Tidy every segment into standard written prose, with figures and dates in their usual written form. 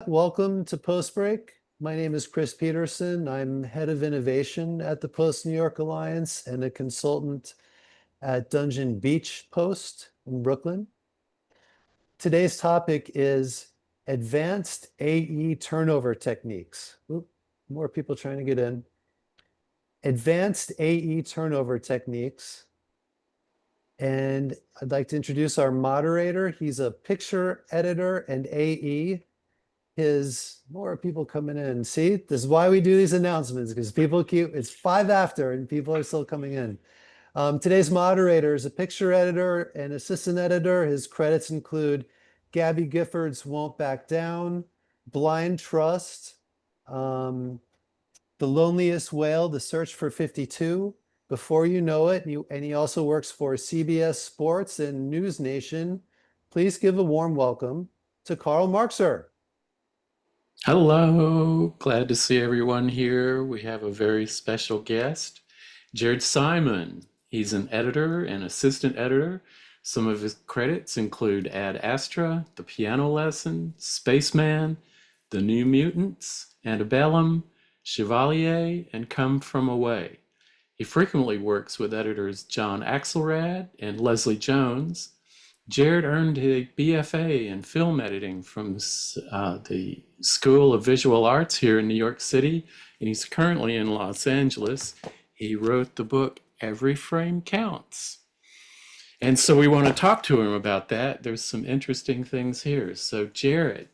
Welcome to Post Break. My name is Chris Peterson. I'm head of innovation at the Post New York Alliance and a consultant at Dungeon Beach Post in Brooklyn. Today's topic is advanced AE turnover techniques. Oop, more people trying to get in. Advanced AE turnover techniques. And I'd like to introduce our moderator. He's a picture editor and AE. More people coming in. See, this is why we do these announcements, because it's 5 after and people are still coming in. Today's moderator is a picture editor and assistant editor. His credits include Gabby, Giffords Won't Back Down, Blind Trust, The Loneliest Whale, The Search for 52, Before You Know It, and he also works for CBS Sports and NewsNation. Please give a warm welcome to Karl Marxer. Hello, glad to see everyone here. We have a very special guest, Jared Simon. He's an editor and assistant editor. Some of his credits include Ad Astra, The Piano Lesson, Spaceman, The New Mutants, Antebellum, Chevalier, and Come From Away. He frequently works with editors John Axelrad and Leslie Jones. Jared earned a BFA in film editing from the School of Visual Arts here in New York City, and he's currently in Los Angeles. He wrote the book Every Frame Counts. And so we want to talk to him about that. There's some interesting things here. So Jared,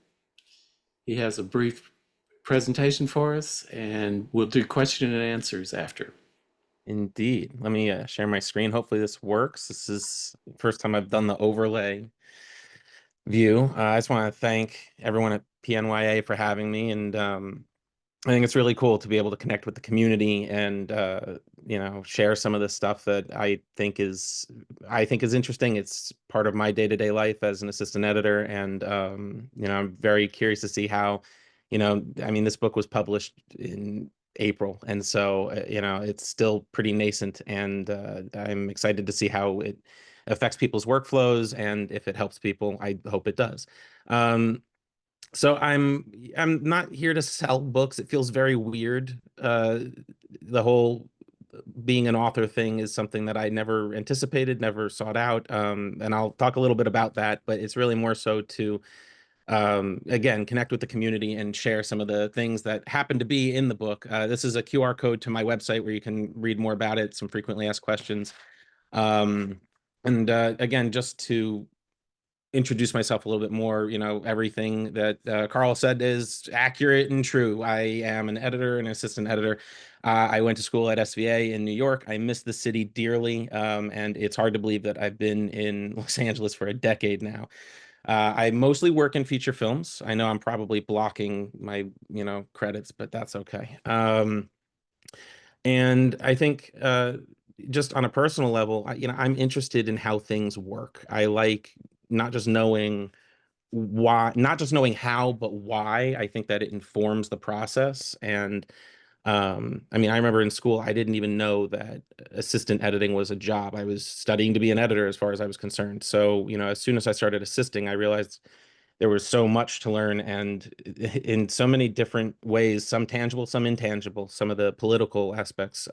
he has a brief presentation for us, and we'll do question and answers after. Indeed. Let me share my screen. Hopefully this works. This is the first time I've done the overlay view. I just want to thank everyone at PNYA for having me, and I think it's really cool to be able to connect with the community and share some of the stuff that I think is interesting. It's part of my day-to-day life as an assistant editor, and I'm very curious to see how, this book was published in April, and so it's still pretty nascent, and I'm excited to see how it affects people's workflows, and if it helps people, I hope it does. So I'm not here to sell books. It feels very weird. The whole being an author thing is something that I never anticipated, never sought out, and I'll talk a little bit about that, but it's really more so to again, connect with the community and share some of the things that happen to be in the book. This is a QR code to my website where you can read more about it, some frequently asked questions. Again, just to introduce myself a little bit more, everything that Karl said is accurate and true. I am an editor and assistant editor. I went to school at SVA in New York. I miss the city dearly, and it's hard to believe that I've been in Los Angeles for a decade now. I mostly work in feature films. I know I'm probably blocking my, credits, but that's okay. And I think just on a personal level, I'm interested in how things work. I like not just knowing how, but why. I think that it informs the process. And I remember in school, I didn't even know that assistant editing was a job. I was studying to be an editor as far as I was concerned. So, as soon as I started assisting, I realized there was so much to learn, and in so many different ways, some tangible, some intangible, some of the political aspects,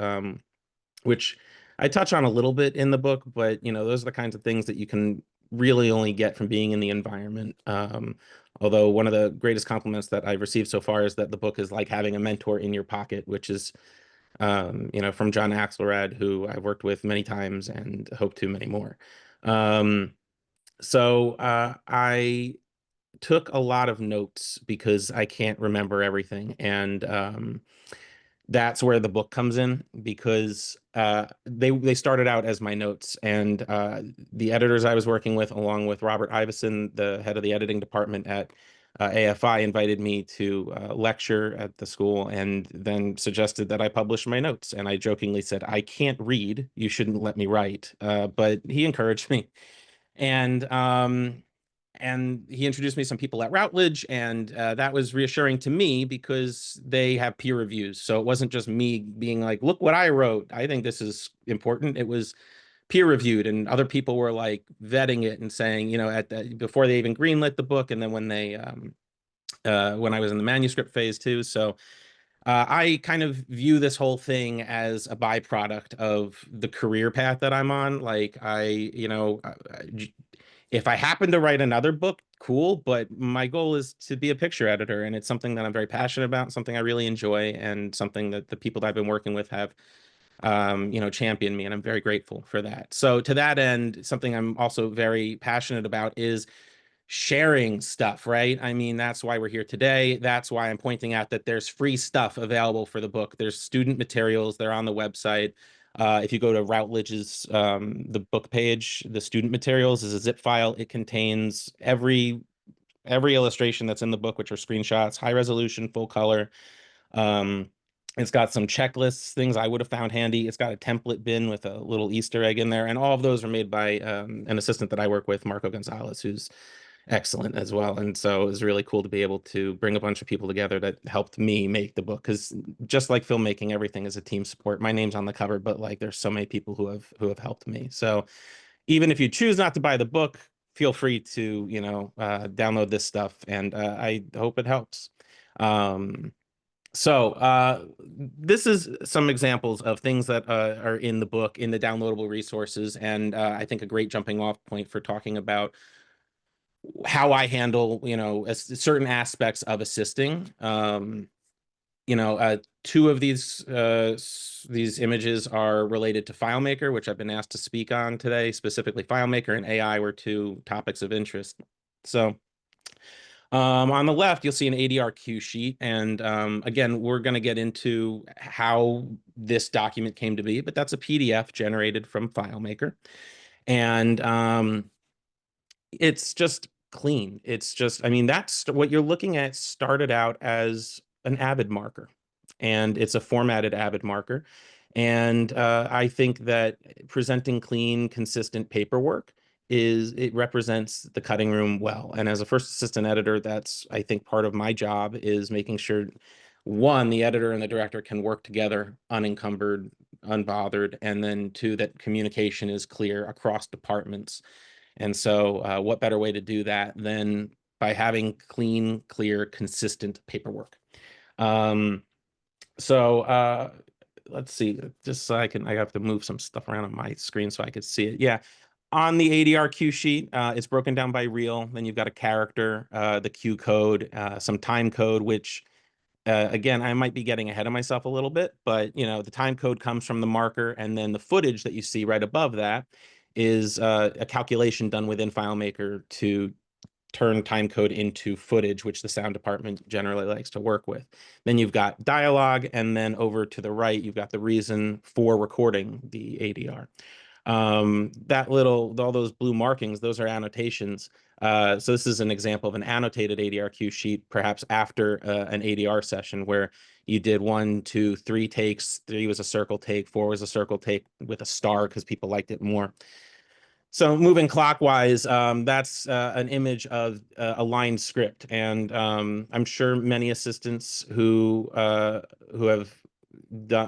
which I touch on a little bit in the book, but, those are the kinds of things that you can really only get from being in the environment. Although one of the greatest compliments that I've received so far is that the book is like having a mentor in your pocket, which is, from John Axelrad, who I've worked with many times and hope to many more. So I took a lot of notes because I can't remember everything. And that's where the book comes in, because they started out as my notes, and the editors I was working with, along with Robert Iveson, the head of the editing department at AFI, invited me to lecture at the school, and then suggested that I publish my notes. And I jokingly said, I can't read, you shouldn't let me write, but he encouraged me. And he introduced me to some people at Routledge, and that was reassuring to me because they have peer reviews. So it wasn't just me being like, look what I wrote, I think this is important. It was peer reviewed, and other people were like vetting it and saying, before they even greenlit the book, and then when they when I was in the manuscript phase too. So I kind of view this whole thing as a byproduct of the career path that I'm on. Like if I happen to write another book, cool, but my goal is to be a picture editor, and it's something that I'm very passionate about, something I really enjoy, and something that the people that I've been working with have championed me, and I'm very grateful for that. So to that end, something I'm also very passionate about is sharing stuff, right? I mean, that's why we're here today. That's why I'm pointing out that there's free stuff available for the book. There's student materials. They're on the website. If you go to Routledge's, the book page, the student materials is a zip file. It contains every illustration that's in the book, which are screenshots, high resolution, full color. It's got some checklists, things I would have found handy. It's got a template bin with a little Easter egg in there. And all of those are made by an assistant that I work with, Marco Gonzalez, who's excellent as well. And so it was really cool to be able to bring a bunch of people together that helped me make the book, because just like filmmaking, everything is a team sport. My name's on the cover, but like there's so many people who have helped me. So even if you choose not to buy the book, feel free to download this stuff, and I hope it helps. This is some examples of things that are in the book, in the downloadable resources, and I think a great jumping off point for talking about how I handle, certain aspects of assisting. Two of these images are related to FileMaker, which I've been asked to speak on today. Specifically, FileMaker and AI were two topics of interest. So on the left, you'll see an ADR cue sheet. And again, we're going to get into how this document came to be, but that's a PDF generated from FileMaker. And it's just clean. It's just, I mean, that's what you're looking at. Started out as an Avid marker, and it's a formatted Avid marker. And I think that presenting clean, consistent paperwork it represents the cutting room well. And as a first assistant editor, that's, I think, part of my job is making sure, one, the editor and the director can work together unencumbered, unbothered, and then two, that communication is clear across departments. And so what better way to do that than by having clean, clear, consistent paperwork? Let's see, just so I have to move some stuff around on my screen so I could see it. Yeah. On the ADR cue sheet, it's broken down by reel. Then you've got a character, the cue code, some time code, which again, I might be getting ahead of myself a little bit, but the time code comes from the marker, and then the footage that you see right above that is a calculation done within FileMaker to turn time code into footage, which the sound department generally likes to work with. Then you've got dialogue, and then over to the right, you've got the reason for recording the ADR. All those blue markings, those are annotations. So this is an example of an annotated ADR cue sheet, perhaps after an ADR session where you did 1, 2, 3 takes. 3 was a circle take, 4 was a circle take with a star because people liked it more. So moving clockwise, that's an image of a line script, and I'm sure many assistants who have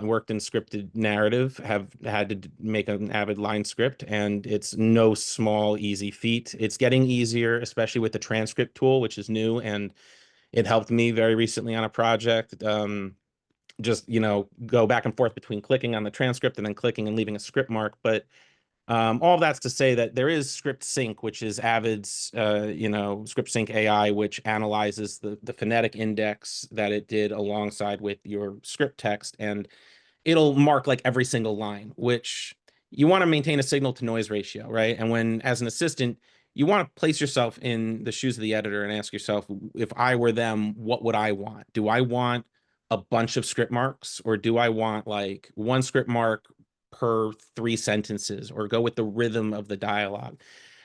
worked in scripted narrative have had to make an Avid line script, and it's no small easy feat. It's getting easier, especially with the transcript tool, which is new, and it helped me very recently on a project. Just go back and forth between clicking on the transcript and then clicking and leaving a script mark, but all of that's to say that there is Script Sync, which is Avid's, Script Sync AI, which analyzes the phonetic index that it did alongside with your script text, and it'll mark like every single line, which you want to maintain a signal to noise ratio, right? And when, as an assistant, you want to place yourself in the shoes of the editor and ask yourself, if I were them, what would I want? Do I want a bunch of script marks, or do I want like one script mark per 3 sentences, or go with the rhythm of the dialogue?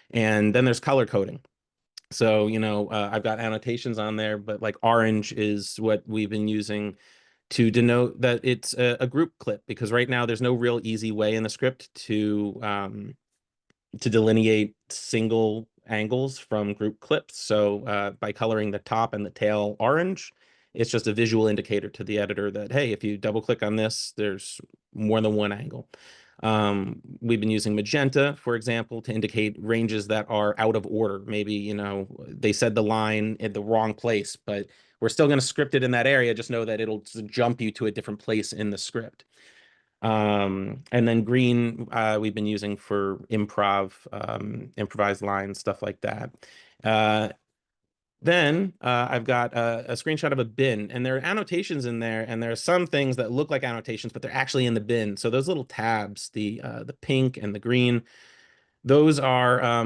And then there's color coding. So, I've got annotations on there, but like orange is what we've been using to denote that it's a group clip, because right now there's no real easy way in the script to delineate single angles from group clips. So by coloring the top and the tail orange, it's just a visual indicator to the editor that, hey, if you double click on this, there's more than one angle. We've been using magenta, for example, to indicate ranges that are out of order. Maybe, you know, they said the line in the wrong place, but we're still going to script it in that area. Just know that it'll jump you to a different place in the script. And then green, we've been using for improvised lines, stuff like that. Then I've got a screenshot of a bin, and there are annotations in there, and there are some things that look like annotations, but they're actually in the bin. So those little tabs, the pink and the green, those are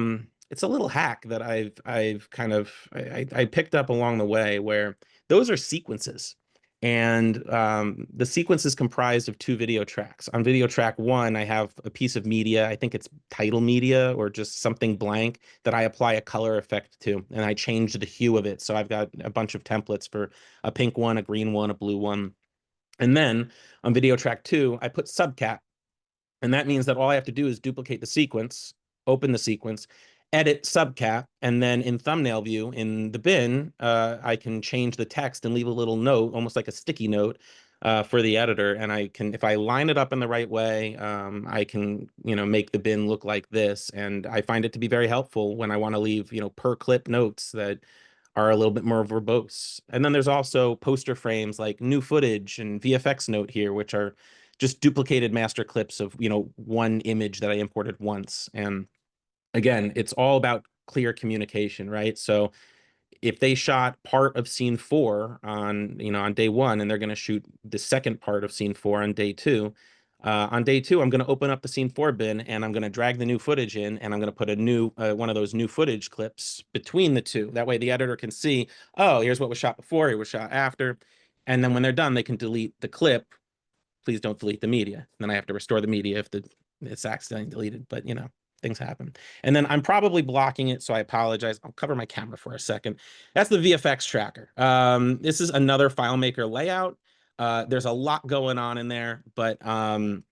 it's a little hack that I've kind of I picked up along the way, where those are sequences. And the sequence is comprised of 2 video tracks. On video track 1, I have a piece of media. I think it's title media or just something blank that I apply a color effect to, and I change the hue of it. So I've got a bunch of templates for a pink one, a green one, a blue one. And then on video track 2, I put subcat. And that means that all I have to do is duplicate the sequence, open the sequence, edit subcat, and then in thumbnail view in the bin, I can change the text and leave a little note, almost like a sticky note, for the editor. And I can, if I line it up in the right way, I can, you know, make the bin look like this. And I find it to be very helpful when I want to leave, you know, per clip notes that are a little bit more verbose. And then there's also poster frames like new footage and VFX note here, which are just duplicated master clips of, you know, one image that I imported once. And again, it's all about clear communication, right? So if they shot part of scene 4 on, you know, on day 1, and they're going to shoot the second part of scene 4 on day 2, on day 2, I'm going to open up the scene 4 bin, and I'm going to drag the new footage in, and I'm going to put a new one of those new footage clips between the 2. That way the editor can see, oh, here's what was shot before, here was shot after. And then when they're done, they can delete the clip. Please don't delete the media. Then I have to restore the media if it's accidentally deleted, but you know, things happen. And then I'm probably blocking it, so I apologize. I'll cover my camera for a second. That's the VFX tracker. This is another FileMaker layout. There's a lot going on in there, but in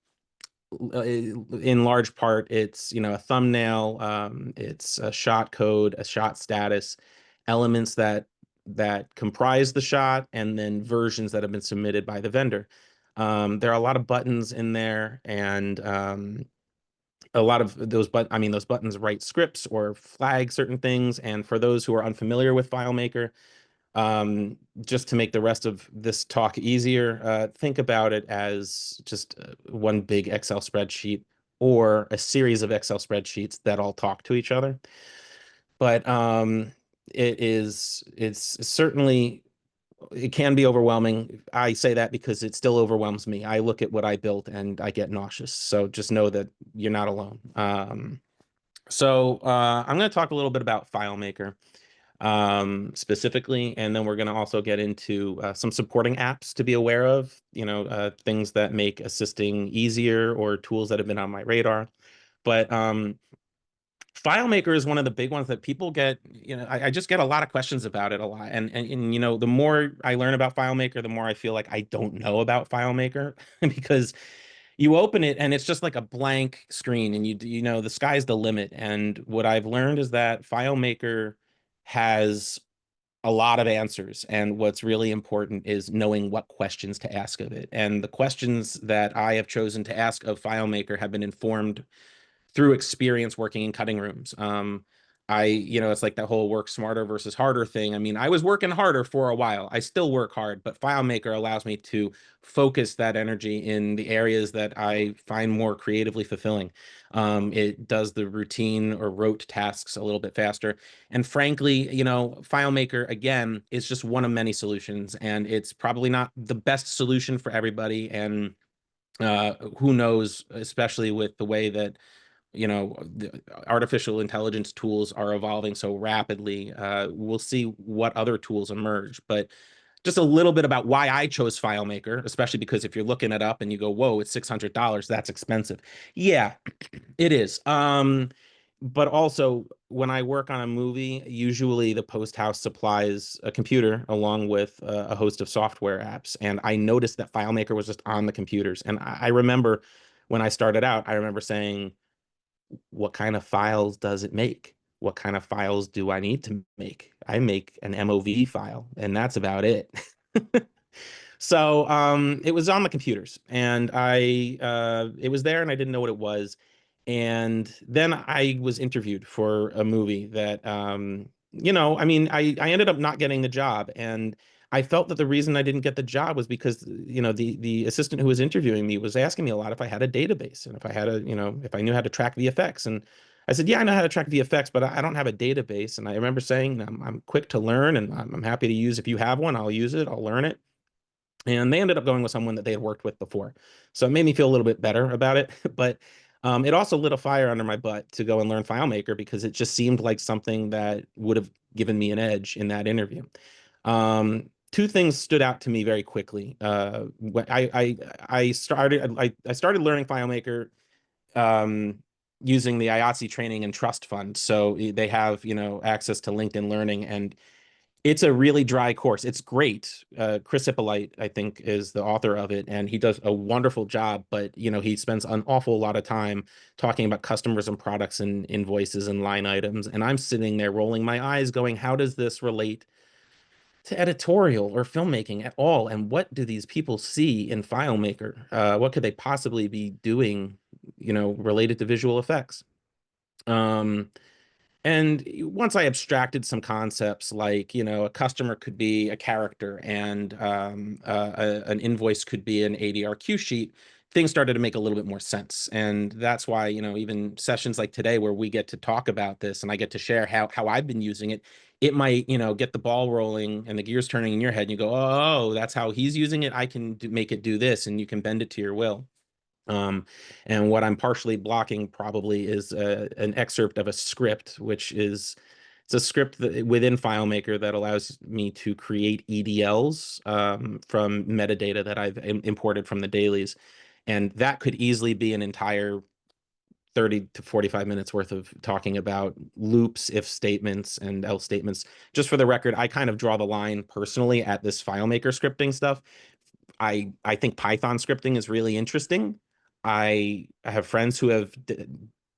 large part, it's, you know, a thumbnail, it's a shot code, a shot status, elements that comprise the shot, and then versions that have been submitted by the vendor. There are a lot of buttons in there, and a lot of those those buttons write scripts or flag certain things. And for those who are unfamiliar with FileMaker, just to make the rest of this talk easier, think about it as just one big Excel spreadsheet or a series of Excel spreadsheets that all talk to each other. But it's certainly, it can be overwhelming. I say that because it still overwhelms me. I look at what I built and I get nauseous. So just know that you're not alone. I'm going to talk a little bit about FileMaker specifically, and then we're going to also get into some supporting apps to be aware of, you know, things that make assisting easier or tools that have been on my radar. But FileMaker is one of the big ones that people get, you know, I just get a lot of questions about it a lot. And you know, the more I learn about FileMaker, the more I feel like I don't know about FileMaker because you open it and it's just like a blank screen, and you know, the sky's the limit. And what I've learned is that FileMaker has a lot of answers, and what's really important is knowing what questions to ask of it. And the questions that I have chosen to ask of FileMaker have been informed through experience working in cutting rooms. You know, it's like that whole work smarter versus harder thing. I mean, I was working harder for a while. I still work hard, but FileMaker allows me to focus that energy in the areas that I find more creatively fulfilling. It does the routine or rote tasks a little bit faster. And frankly, you know, FileMaker, again, is just one of many solutions, and it's probably not the best solution for everybody. And who knows, especially with the way that, you know, the artificial intelligence tools are evolving so rapidly. We'll see what other tools emerge, but just a little bit about why I chose FileMaker, especially because if you're looking it up and you go, whoa, it's $600, that's expensive. Yeah, it is. But also, when I work on a movie, usually the post house supplies a computer along with a host of software apps. And I noticed that FileMaker was just on the computers. And I remember when I started out, I remember saying, what kind of files does it make? What kind of files do I need to make? I make an MOV file, and that's about it. So it was on the computers, and it was there, and I didn't know what it was. And then I was interviewed for a movie that I mean, I ended up not getting the job, and I felt that the reason I didn't get the job was because the assistant who was interviewing me was asking me a lot if I had a database and if I had if I knew how to track VFX. And I said, yeah, I know how to track VFX, but I don't have a database. And I remember saying, I'm quick to learn, and I'm happy to use. If you have one, I'll use it. I'll learn it. And they ended up going with someone that they had worked with before. So it made me feel a little bit better about it. But it also lit a fire under my butt to go and learn FileMaker, because it just seemed like something that would have given me an edge in that interview. Two things stood out to me very quickly. I started learning FileMaker using the IATSE training and trust fund. So they have access to LinkedIn Learning, and it's a really dry course. It's great. Chris Hippolyte, I think, is the author of it, and he does a wonderful job. But he spends an awful lot of time talking about customers and products and invoices and line items. And I'm sitting there rolling my eyes, going, "How does this relate to editorial or filmmaking at all? And what do these people see in FileMaker? What could they possibly be doing, related to visual effects?" And once I abstracted some concepts like, a customer could be a character, and an invoice could be an ADR queue sheet, things started to make a little bit more sense. And that's why, even sessions like today where we get to talk about this and I get to share how I've been using it, it might, get the ball rolling and the gears turning in your head, and you go, oh, that's how he's using it. I can make it do this, and you can bend it to your will. And what I'm partially blocking probably is an excerpt of a script, it's a script within FileMaker that allows me to create EDLs from metadata that I've imported from the dailies. And that could easily be an entire 30 to 45 minutes worth of talking about loops, if statements, and else statements. Just for the record, I kind of draw the line personally at this FileMaker scripting stuff. I think Python scripting is really interesting. I have friends who have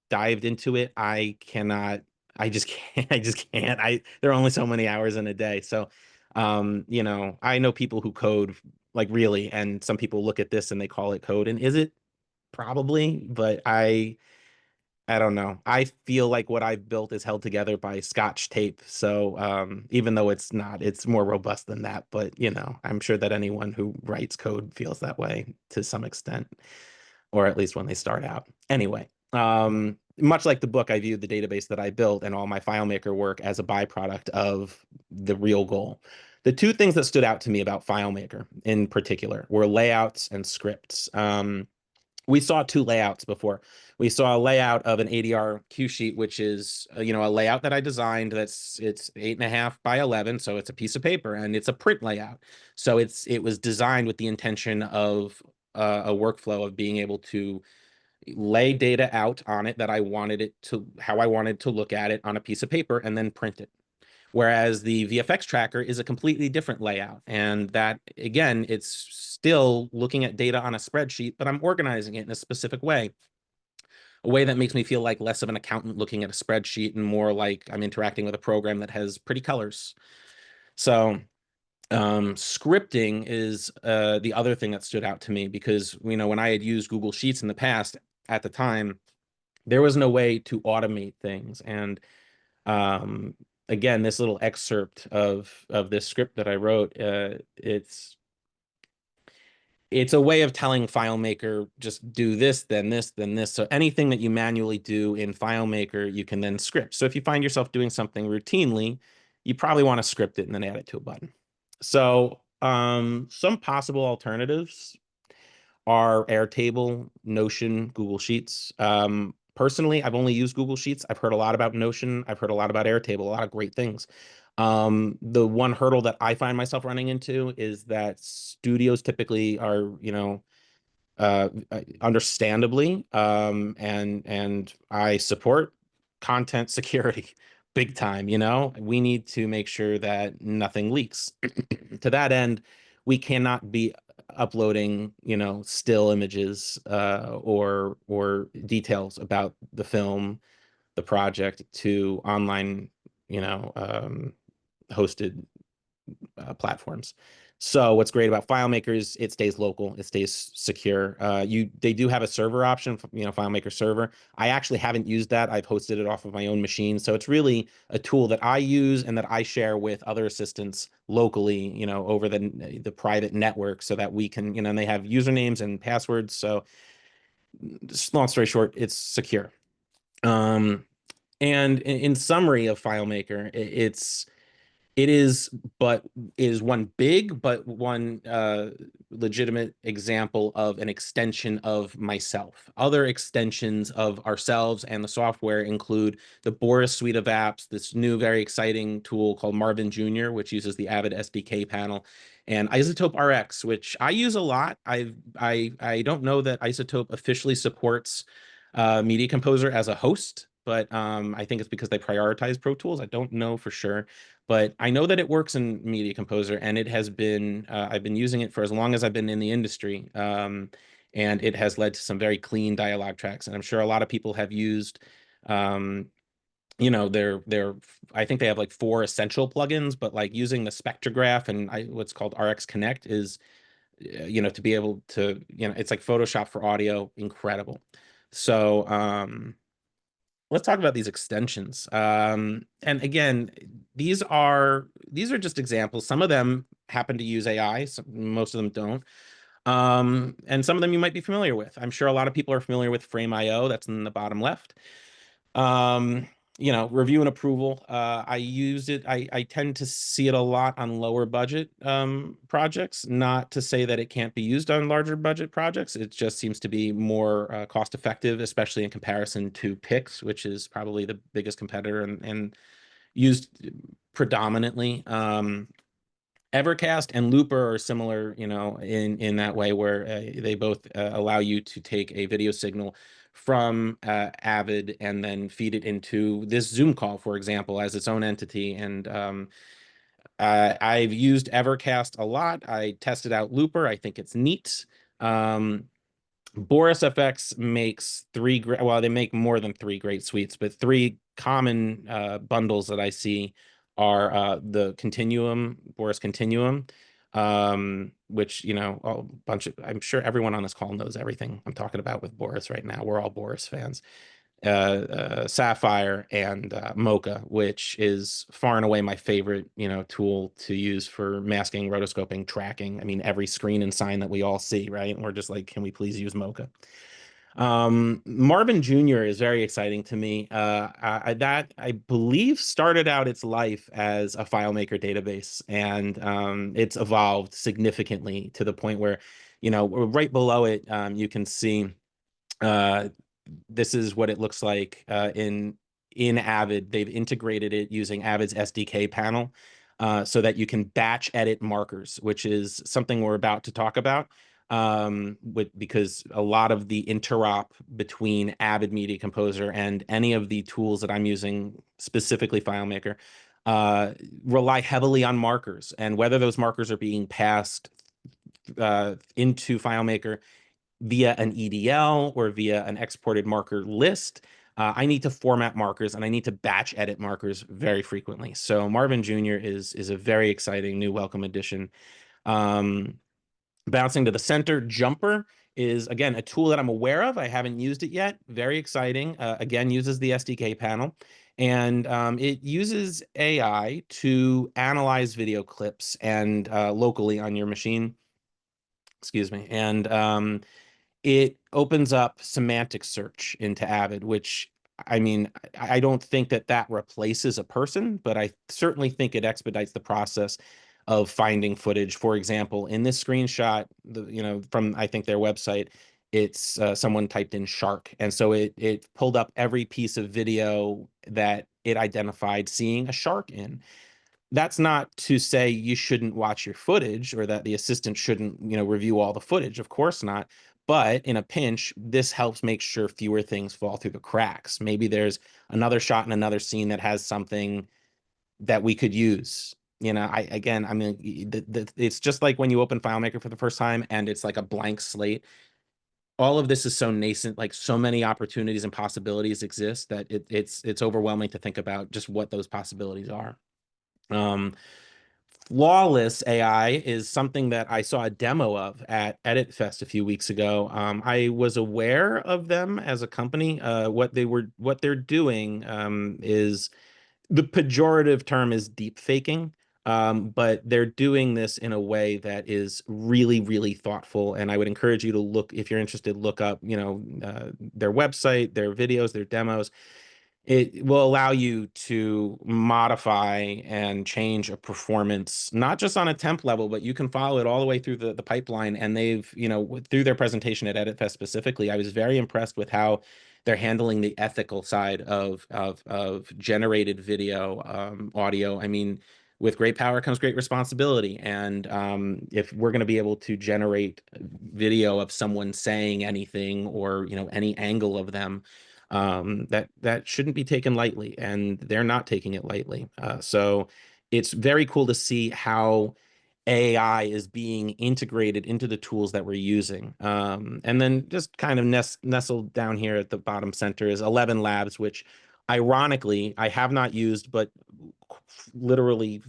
dived into it. I cannot. I just can't. I just can't. There are only so many hours in a day. So, I know people who code like really, and some people look at this and they call it code. And is it? Probably, but I don't know. I feel like what I've built is held together by Scotch tape. So even though it's not, it's more robust than that. But I'm sure that anyone who writes code feels that way to some extent, or at least when they start out. Anyway, much like the book, I viewed the database that I built and all my FileMaker work as a byproduct of the real goal. The two things that stood out to me about FileMaker in particular were layouts and scripts. We saw two layouts before. We saw a layout of an ADR queue sheet, which is a layout that I designed. It's 8.5 by 11, so it's a piece of paper, and it's a print layout. So it was designed with the intention of a workflow of being able to lay data out on it that how I wanted to look at it on a piece of paper, and then print it. Whereas the VFX tracker is a completely different layout. And that, again, it's still looking at data on a spreadsheet, but I'm organizing it in a specific way. A way that makes me feel like less of an accountant looking at a spreadsheet and more like I'm interacting with a program that has pretty colors. So scripting is the other thing that stood out to me, because, when I had used Google Sheets in the past, at the time, there was no way to automate things. And again, this little excerpt of this script that I wrote, it's a way of telling FileMaker, just do this, then this, then this. So anything that you manually do in FileMaker, you can then script. So if you find yourself doing something routinely, you probably want to script it and then add it to a button. So some possible alternatives are Airtable, Notion, Google Sheets. Personally, I've only used Google Sheets. I've heard a lot about Notion. I've heard a lot about Airtable, a lot of great things. The one hurdle that I find myself running into is that studios typically are, understandably, and I support content security big time. We need to make sure that nothing leaks. To that end, we cannot be uploading, still images or details about the film, the project, to online, hosted platforms. So what's great about FileMaker is it stays local, it stays secure. They do have a server option, FileMaker server. I actually haven't used that. I've hosted it off of my own machine. So it's really a tool that I use and that I share with other assistants locally, over the private network, so that we can, and they have usernames and passwords. So just long story short, it's secure. And in summary of FileMaker, it is one big but one legitimate example of an extension of myself. Other extensions of ourselves and the software include the Boris suite of apps, this new very exciting tool called Marvin Jr., which uses the Avid SDK panel, and Isotope RX, which I use a lot. I don't know that Isotope officially supports Media Composer as a host, but I think it's because they prioritize Pro Tools. I don't know for sure, but I know that it works in Media Composer, and it has been, I've been using it for as long as I've been in the industry, and it has led to some very clean dialogue tracks. And I'm sure a lot of people have used, I think they have like 4 essential plugins, but like using the spectrograph and what's called RX Connect is, to be able to, it's like Photoshop for audio, incredible. So, let's talk about these extensions. And again, these are just examples. Some of them happen to use AI, most of them don't. And some of them you might be familiar with. I'm sure a lot of people are familiar with Frame.io, that's in the bottom left. Review and approval. I use it. I tend to see it a lot on lower budget projects. Not to say that it can't be used on larger budget projects. It just seems to be more cost effective, especially in comparison to Pix, which is probably the biggest competitor and used predominantly. Evercast and Looper are similar, in that way, where they both allow you to take a video signal from Avid and then feed it into this Zoom call, for example, as its own entity. And I've used Evercast a lot. I tested out Looper. I think it's neat. Boris FX makes they make more than 3 great suites, but 3 common bundles that I see are the Continuum, Boris Continuum, which, a bunch of, I'm sure everyone on this call knows everything I'm talking about with Boris right now. We're all Boris fans. Sapphire and Mocha, which is far and away my favorite, tool to use for masking, rotoscoping, tracking. I mean, every screen and sign that we all see, right? And we're just like, can we please use Mocha? Marvin Jr. is very exciting to me. That I believe started out its life as a FileMaker database, and it's evolved significantly to the point where, right below it, you can see this is what it looks like in Avid. They've integrated it using Avid's SDK panel, so that you can batch edit markers, which is something we're about to talk about, because a lot of the interop between Avid Media Composer and any of the tools that I'm using, specifically FileMaker, rely heavily on markers, and whether those markers are being passed into FileMaker via an EDL or via an exported marker list. I need to format markers and I need to batch edit markers very frequently. So Marvin Jr. is a very exciting new welcome addition. Bouncing to the center, Jumper is, again, a tool that I'm aware of. I haven't used it yet. Very exciting. Again, uses the SDK panel. And it uses AI to analyze video clips and locally on your machine. Excuse me. And it opens up semantic search into Avid, which, I mean, I don't think that replaces a person, but I certainly think it expedites the process of finding footage. For example, in this screenshot, from, I think, their website, it's someone typed in shark, and so it pulled up every piece of video that it identified seeing a shark in. That's not to say you shouldn't watch your footage or that the assistant shouldn't, review all the footage. Of course not. But in a pinch, this helps make sure fewer things fall through the cracks. Maybe there's another shot in another scene that has something that we could use. It's just like when you open FileMaker for the first time and it's like a blank slate. All of this is so nascent, like so many opportunities and possibilities exist that it's overwhelming to think about just what those possibilities are. Lawless AI is something that I saw a demo of at Edit Fest a few weeks ago. I was aware of them as a company. What they're doing is, the pejorative term is deep faking, but they're doing this in a way that is really, really thoughtful. And I would encourage you to look, if you're interested, look up, their website, their videos, their demos. It will allow you to modify and change a performance, not just on a temp level, but you can follow it all the way through the pipeline. And they've, through their presentation at EditFest specifically, I was very impressed with how they're handling the ethical side of generated video, audio. I mean, with great power comes great responsibility. And if we're going to be able to generate video of someone saying anything, or any angle of them, that shouldn't be taken lightly, and they're not taking it lightly. So it's very cool to see how AI is being integrated into the tools that we're using. And then just kind of nestled down here at the bottom center is 11 Labs, which ironically I have not used, but literally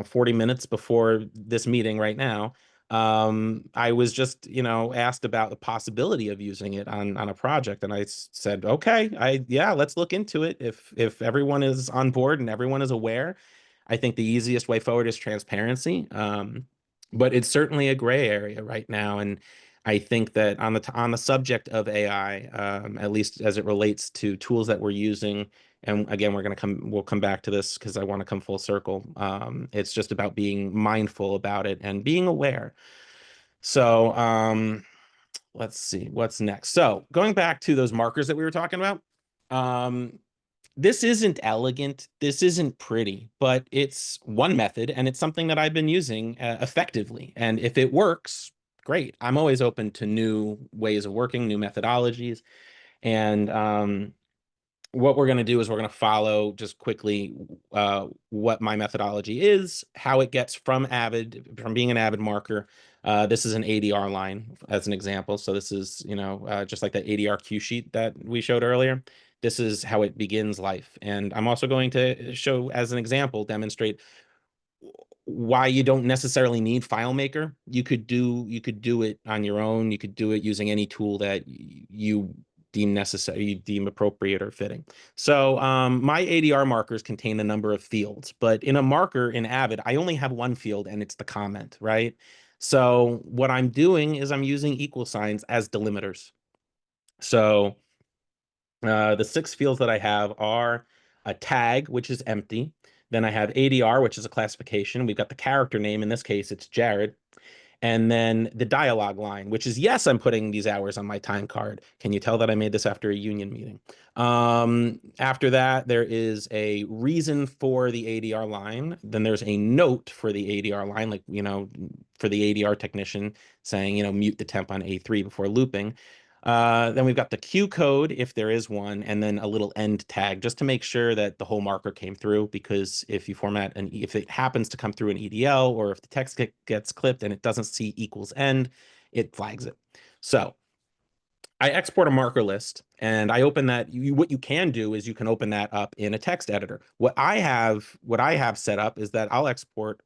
40 minutes before this meeting right now, I was just, asked about the possibility of using it on a project, and I said, okay, yeah, let's look into it. If everyone is on board and everyone is aware, I think the easiest way forward is transparency. But it's certainly a gray area right now, and I think that on the subject of AI, at least as it relates to tools that we're using, and again, we'll come back to this because I want to come full circle. It's just about being mindful about it and being aware. So let's see what's next. So going back to those markers that we were talking about, this isn't elegant, this isn't pretty, but it's one method, and it's something that I've been using effectively. And if it works, great. I'm always open to new ways of working, new methodologies. And what we're going to do is we're going to follow just quickly what my methodology is, how it gets from being an Avid marker. This is an ADR line as an example. So this is, just like that ADR cue sheet that we showed earlier. This is how it begins life. And I'm also going to show, as an example, demonstrate why you don't necessarily need FileMaker. You could do it on your own. You could do it using any tool that you deem necessary, you deem appropriate or fitting. So my ADR markers contain a number of fields, but in a marker in Avid, I only have one field, and it's the comment, right? So what I'm doing is I'm using equal signs as delimiters. So the 6 fields that I have are a tag, which is empty. Then I have ADR, which is a classification. We've got the character name. In this case, it's Jared. And then the dialogue line, which is, yes, I'm putting these hours on my time card. Can you tell that I made this after a union meeting? After that, there is a reason for the ADR line. Then there's a note for the ADR line, like, for the ADR technician saying, mute the temp on A3 before looping. Then we've got the Q code, if there is one, and then a little end tag just to make sure that the whole marker came through, because if you format if it happens to come through an EDL, or if the text gets clipped and it doesn't see equals end, it flags it. So I export a marker list, and I open that. What you can do is you can open that up in a text editor. What I have set up is that I'll export,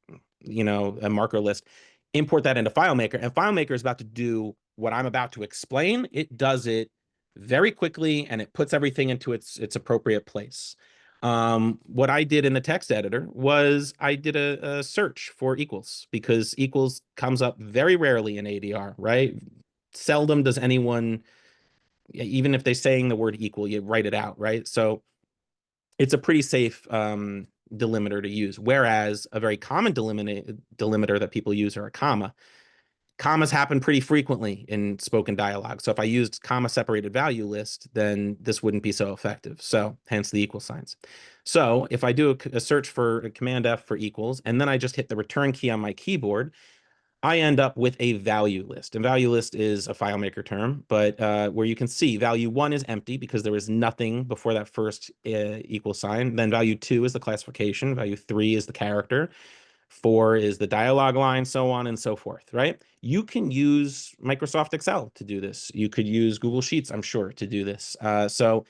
a marker list, import that into FileMaker, and FileMaker is about to do what I'm about to explain. It does it very quickly, and it puts everything into its appropriate place. What I did in the text editor was I did a search for equals, because equals comes up very rarely in ADR, right? Seldom does anyone, even if they're saying the word equal, you write it out, right? So it's a pretty safe delimiter to use. Whereas a very common delimiter that people use are a comma. Commas happen pretty frequently in spoken dialogue. So if I used comma separated value list, then this wouldn't be so effective. So hence the equal signs. So if I do a search for a Command F for equals, and then I just hit the return key on my keyboard, I end up with a value list. And value list is a FileMaker term, but where you can see value 1 is empty because there is nothing before that first equal sign. Then value 2 is the classification. Value 3 is the character. 4 is the dialogue line, so on and so forth, right? You can use Microsoft Excel to do this. You could use Google Sheets, I'm sure, to do this. So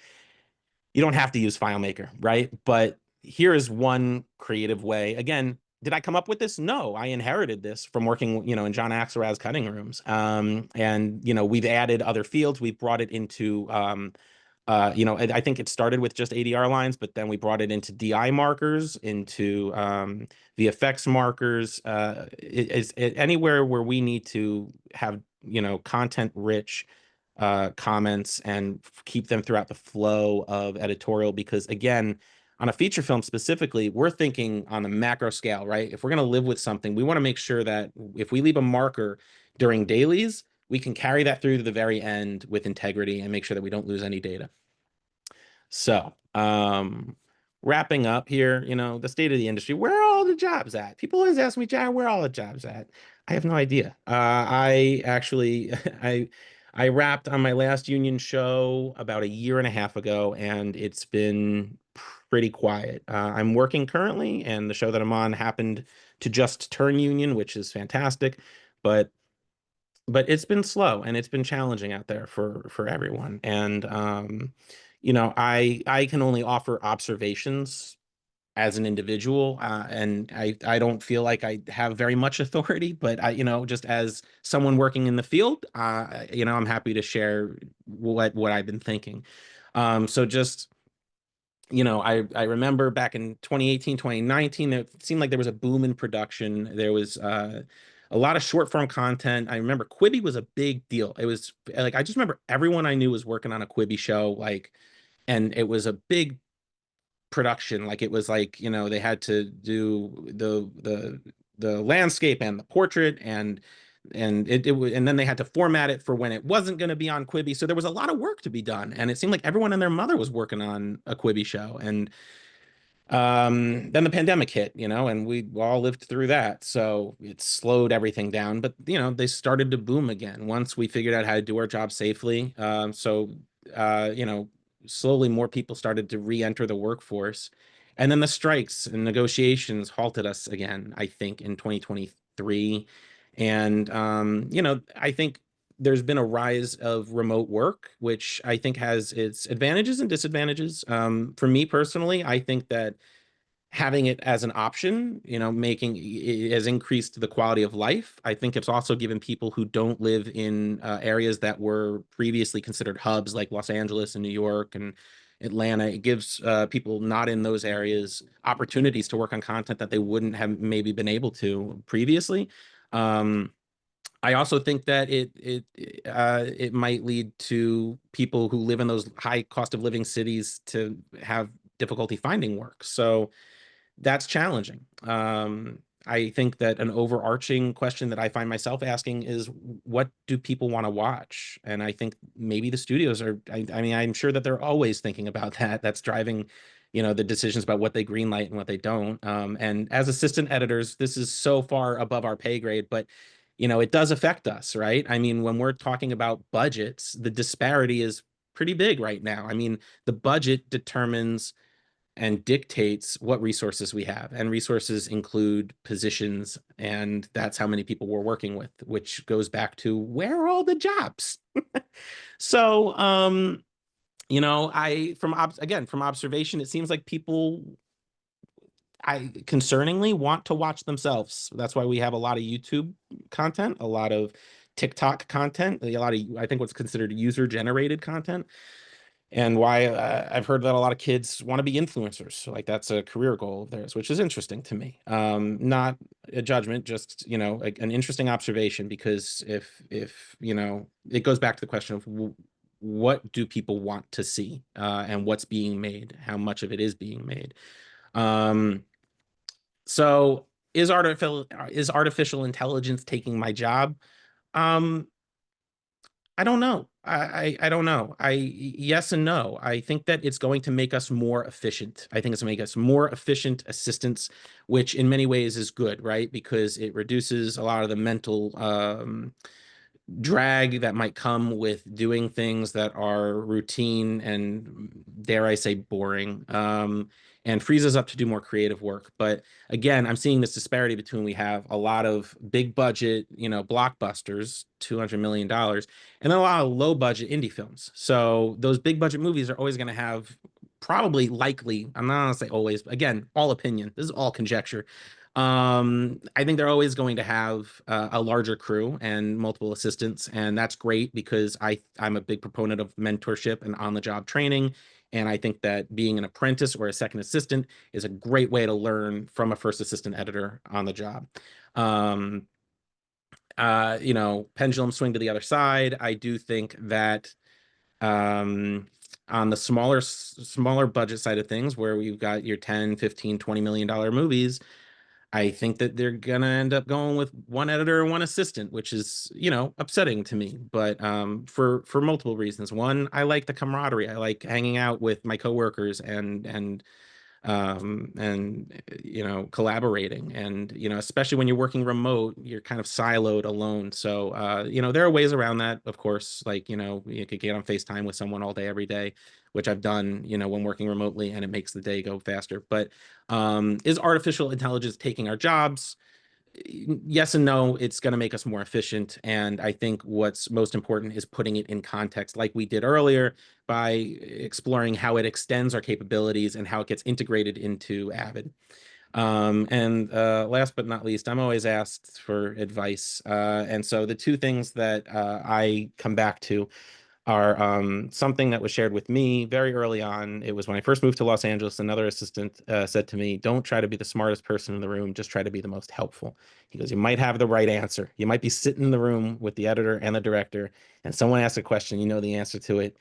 you don't have to use FileMaker, right? But here is one creative way. Again, did I come up with this? No, I inherited this from working, in John Axelrad's cutting rooms. And we've added other fields. We've brought it into, I think it started with just ADR lines, but then we brought it into DI markers, into VFX markers. Anywhere where we need to have, content rich comments and keep them throughout the flow of editorial, because again, on a feature film specifically, we're thinking on a macro scale, right? If we're going to live with something, we want to make sure that if we leave a marker during dailies, we can carry that through to the very end with integrity and make sure that we don't lose any data. So, wrapping up here, the state of the industry, where are all the jobs at? People always ask me, John, where are all the jobs at? I have no idea. I actually, I wrapped on my last union show about a year and a half ago, and it's been pretty quiet. I'm working currently, and the show that I'm on happened to just turn union, which is fantastic, but it's been slow and it's been challenging out there for everyone. And I can only offer observations as an individual, and I don't feel like I have very much authority, but I, just as someone working in the field, I'm happy to share what I've been thinking. So just, I remember back in 2018, 2019, it seemed like there was a boom in production. There was a lot of short form content. I remember Quibi was a big deal. It was like, I just remember everyone I knew was working on a Quibi show, like, and it was a big production. Like, it was like, they had to do the landscape and the portrait, and and then they had to format it for when it wasn't going to be on Quibi. So there was a lot of work to be done, and it seemed like everyone and their mother was working on a Quibi show. And then the pandemic hit, and we all lived through that, so it slowed everything down. But they started to boom again once we figured out how to do our job safely. Slowly more people started to re-enter the workforce, and then the strikes and negotiations halted us again, I think, in 2023. And I think there's been a rise of remote work, which I think has its advantages and disadvantages. For me personally, I think that having it as an option, making it has increased the quality of life. I think it's also given people who don't live in areas that were previously considered hubs, like Los Angeles and New York and Atlanta. It gives people not in those areas opportunities to work on content that they wouldn't have maybe been able to previously. I also think that it might lead to people who live in those high cost of living cities to have difficulty finding work. So that's challenging. I think that an overarching question that I find myself asking is, what do people want to watch? And I think maybe the studios are, I mean, I'm sure that they're always thinking about that. That's driving, the decisions about what they greenlight and what they don't. And as assistant editors, this is so far above our pay grade, but it does affect us, right? I mean, when we're talking about budgets, the disparity is pretty big right now. I mean, the budget determines and dictates what resources we have, and resources include positions, and that's how many people we're working with, which goes back to, where are all the jobs? So from observation, it seems like people, concerningly, want to watch themselves. That's why we have a lot of YouTube content, a lot of TikTok content, a lot of, I think, what's considered user generated content, and why I've heard that a lot of kids want to be influencers. So, like, that's a career goal of theirs, which is interesting to me. Not a judgment, just, an interesting observation, because if it goes back to the question of what do people want to see, and what's being made, how much of it is being made. So is artificial intelligence taking my job? I don't know. I don't know. Yes and no. I think that it's going to make us more efficient. I think it's going to make us more efficient assistants, which in many ways is good, right? Because it reduces a lot of the mental drag that might come with doing things that are routine and, dare I say, boring, and frees us up to do more creative work. But again, I'm seeing this disparity between, we have a lot of big budget, blockbusters, $200 million, and then a lot of low budget indie films. So those big budget movies are always going to have, probably, likely, I'm not going to say always, again, all opinion, this is all conjecture, I think they're always going to have a larger crew and multiple assistants, and that's great because I'm a big proponent of mentorship and on-the-job training. And I think that being an apprentice or a second assistant is a great way to learn from a first assistant editor on the job. Um, pendulum swing to the other side. I do think that on the smaller budget side of things, where we've got your 10, 15, $20 million movies, I think that they're gonna end up going with one editor and one assistant, which is, upsetting to me. But for multiple reasons. One, I like the camaraderie. I like hanging out with my coworkers and collaborating. And especially when you're working remote, you're kind of siloed alone. So there are ways around that, of course. Like, you could get on FaceTime with someone all day every day, which I've done when working remotely, and it makes the day go faster. But is artificial intelligence taking our jobs? Yes and no. It's going to make us more efficient, and I think what's most important is putting it in context, like we did earlier, by exploring how it extends our capabilities and how it gets integrated into Avid. And last but not least, I'm always asked for advice, and so the two things that I come back to are something that was shared with me very early on. It was when I first moved to Los Angeles. Another assistant said to me, "Don't try to be the smartest person in the room, just try to be the most helpful." He goes, "You might have the right answer. You might be sitting in the room with the editor and the director, and someone asks a question, you know the answer to it.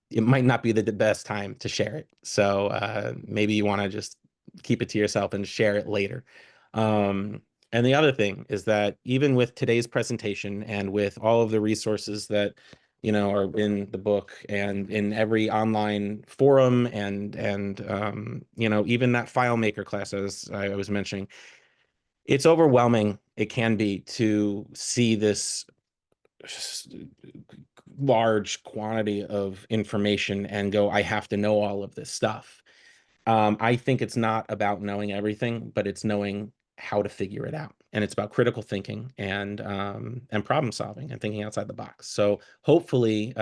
It might not be the best time to share it. So maybe you want to just keep it to yourself and share it later." And the other thing is that even with today's presentation and with all of the resources that are in the book and in every online forum and even that FileMaker class, as I was mentioning, it's overwhelming. It can be, to see this large quantity of information and go, I have to know all of this stuff. I think it's not about knowing everything, but it's knowing how to figure it out. And it's about critical thinking and problem solving and thinking outside the box. So hopefully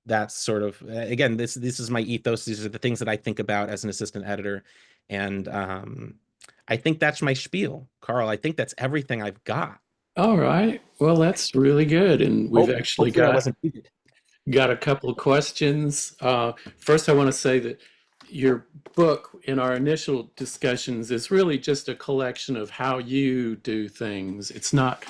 that's sort of, again, this is my ethos. These are the things that I think about as an assistant editor. And I think that's my spiel. Carl, I think that's everything I've got. All right. Well, that's really good. And we've actually Hopefully I got wasn't muted. got a couple of questions. First, I want to say that your book, in our initial discussions, is really just a collection of how you do things. It's not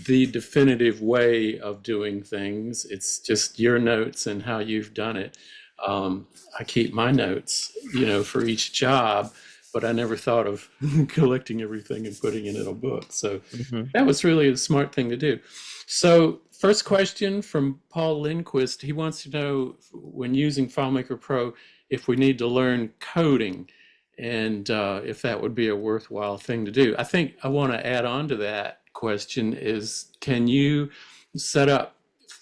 the definitive way of doing things. It's just your notes and how you've done it. I keep my notes, for each job, but I never thought of collecting everything and putting it in a book. So that was really a smart thing to do. So first question from Paul Lindquist. He wants to know, when using FileMaker Pro, if we need to learn coding and if that would be a worthwhile thing to do. I think I want to add on to that question is, can you set up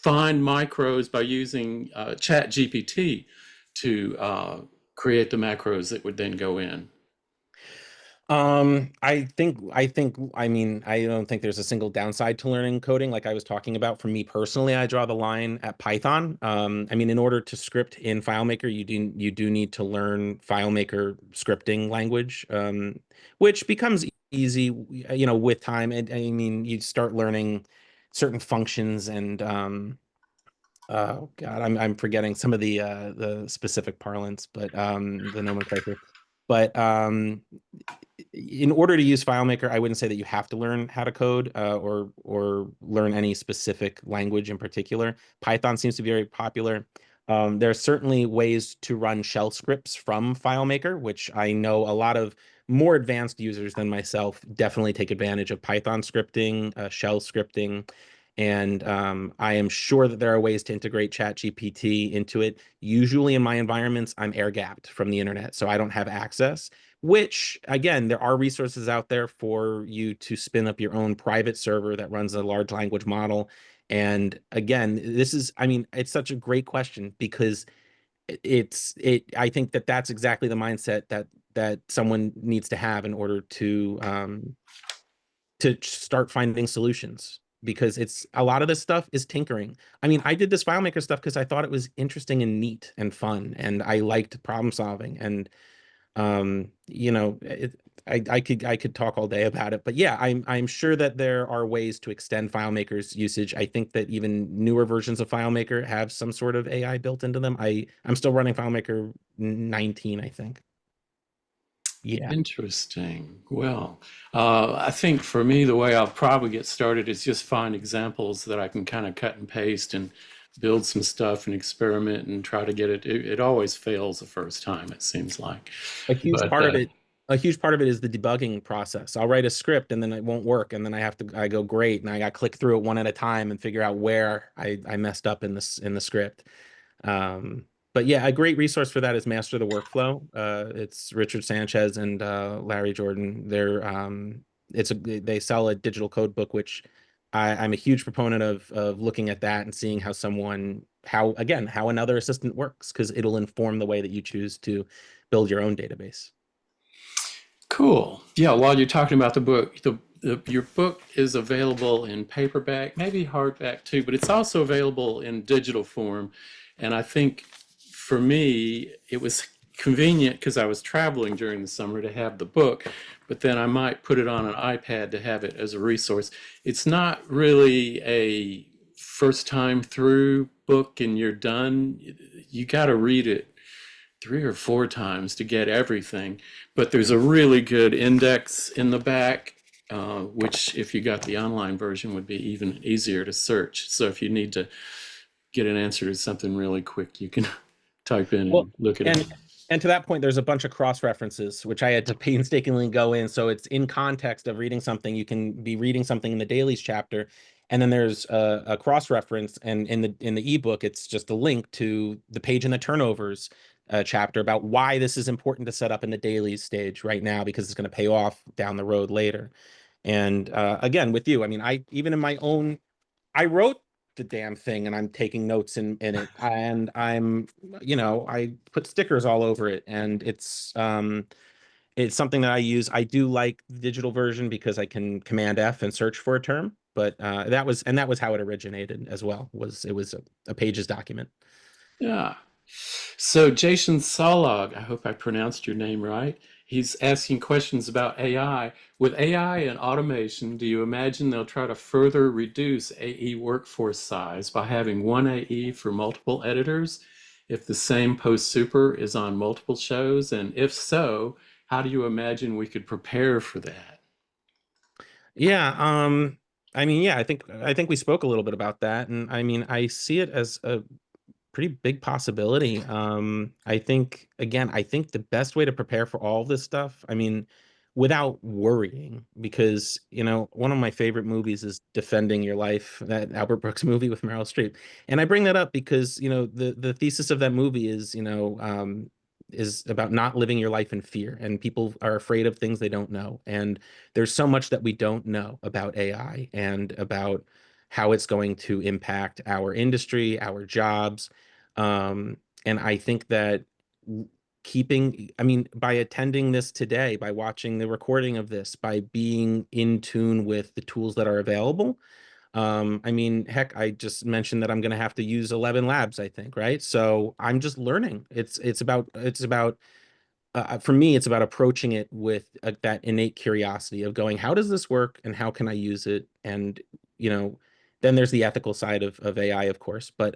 find micros by using Chat GPT to create the macros that would then go in? I mean, I don't think there's a single downside to learning coding. Like I was talking about, for me personally, I draw the line at Python. I mean, in order to script in FileMaker, you do need to learn FileMaker scripting language, which becomes easy, with time. And I mean, you start learning certain functions and oh God, I'm forgetting some of the specific parlance, but the nomenclature. But in order to use FileMaker, I wouldn't say that you have to learn how to code or learn any specific language in particular. Python seems to be very popular. There are certainly ways to run shell scripts from FileMaker, which I know a lot of more advanced users than myself definitely take advantage of Python scripting, shell scripting. And I am sure that there are ways to integrate ChatGPT into it. Usually in my environments, I'm air gapped from the internet, so I don't have access, which, again, there are resources out there for you to spin up your own private server that runs a large language model. And again, I mean, it's such a great question because I think that that's exactly the mindset that someone needs to have in order to start finding solutions, because it's a lot of this stuff is tinkering. I mean, I did this FileMaker stuff because I thought it was interesting and neat and fun, and I liked problem solving. And I could talk all day about it, but yeah, I'm sure that there are ways to extend FileMaker's usage. I think that even newer versions of FileMaker have some sort of AI built into them. I'm still running FileMaker 19, I think. Yeah. Interesting. Well, I think for me, the way I'll probably get started is just find examples that I can kind of cut and paste and build some stuff and experiment and try to get it. It always fails the first time, it seems like. A huge But part of it, a huge part of it is the debugging process. I'll write a script and then it won't work, and then I go great, and I got to click through it one at a time and figure out where I messed up in the script. But yeah, a great resource for that is Master the Workflow. It's Richard Sanchez and Larry Jordan. They sell a digital code book, which I'm a huge proponent of looking at that and seeing how another assistant works, because it'll inform the way that you choose to build your own database. cool. Yeah, while you're talking about the book, your book is available in paperback, maybe hardback too, but it's also available in digital form. And I think for me, it was convenient because I was traveling during the summer to have the book, but then I might put it on an iPad to have it as a resource. It's not really a first time through book and you're done. You got to read it 3 or 4 times to get everything. But there's a really good index in the back, which if you got the online version would be even easier to search. So if you need to get an answer to something really quick, you can type in and look at it. And to that point, there's a bunch of cross references, which I had to painstakingly go in. So it's in context of reading something. You can be reading something in the dailies chapter, and then there's a cross reference. And in the ebook, it's just a link to the page in the turnovers chapter about why this is important to set up in the dailies stage right now, because it's going to pay off down the road later. And again, with you, I mean, I wrote the damn thing and I'm taking notes in it, and I put stickers all over it, and it's something that I use. I do like the digital version because I can Command F and search for a term, but that was how it originated as well. It was a Pages document. Yeah. So Jason Solog, I hope I pronounced your name right. He's asking questions about AI. With AI and automation, do you imagine they'll try to further reduce AE workforce size by having one AE for multiple editors if the same post super is on multiple shows? And if so, how do you imagine we could prepare for that? Yeah, I mean, yeah, I think we spoke a little bit about that, and I mean, I see it as a pretty big possibility. I think, again, I think the best way to prepare for all this stuff, I mean, without worrying, because one of my favorite movies is Defending Your Life, that Albert Brooks movie with Meryl Streep, and I bring that up because the thesis of that movie is about not living your life in fear, and people are afraid of things they don't know, and there's so much that we don't know about AI and about how it's going to impact our industry, our jobs. And I think that by attending this today, by watching the recording of this, by being in tune with the tools that are available, I mean, heck, I just mentioned that I'm going to have to use 11 labs, I think, right? So I'm just learning. It's about for me, it's about approaching it with that innate curiosity of going, how does this work and how can I use it? And, then there's the ethical side of AI, of course, but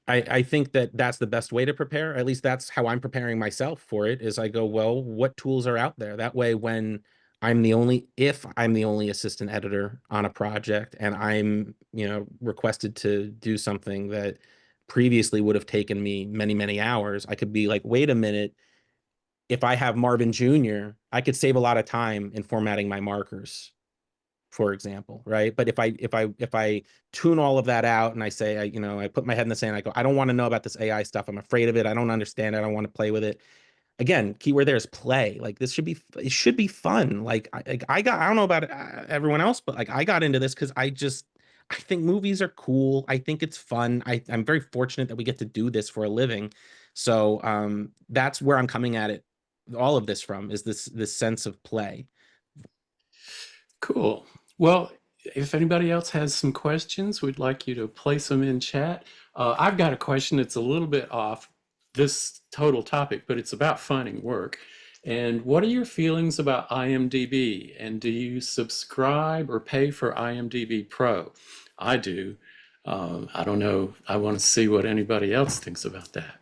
I think that that's the best way to prepare. At least that's how I'm preparing myself for it, is I go, well, what tools are out there? That way, when if I'm the only assistant editor on a project and I'm, requested to do something that previously would have taken me many, many hours, I could be like, wait a minute, if I have Marvin Jr., I could save a lot of time in formatting my markers, for example, right? But if I tune all of that out and I say, I put my head in the sand, I go, I don't want to know about this AI stuff. I'm afraid of it. I don't understand it. I don't want to play with it. Again, keyword there is play. Like, it should be fun. Like, I don't know about everyone else, but like, I got into this because I think movies are cool. I think it's fun. I'm very fortunate that we get to do this for a living. So that's where I'm coming at it. All of this from is this sense of play. Cool. Well, if anybody else has some questions, we'd like you to place them in chat. I've got a question that's a little bit off this total topic, but it's about finding work. And what are your feelings about IMDb? And do you subscribe or pay for IMDb Pro? I do. I don't know. I want to see what anybody else thinks about that.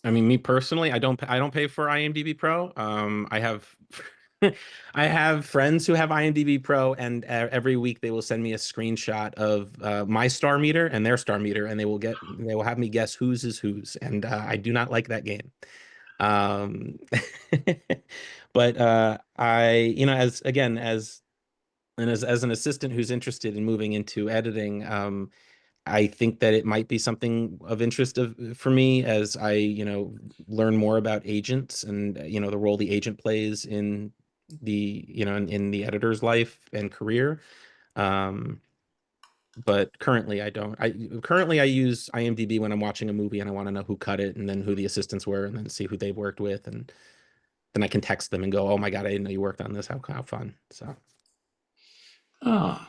I mean, me personally, I don't pay for IMDb Pro. I have I have friends who have IMDb Pro, and every week they will send me a screenshot of my star meter and their star meter, and they will have me guess whose is whose, and I do not like that game. Um, but as again as an assistant who's interested in moving into editing, I think that it might be something of interest for me as I, learn more about agents and, the role the agent plays in in the editor's life and career. Um, but currently I use IMDb when I'm watching a movie and I want to know who cut it and then who the assistants were and then see who they've worked with. And then I can text them and go, oh my God, I didn't know you worked on this. How fun. So. Ah,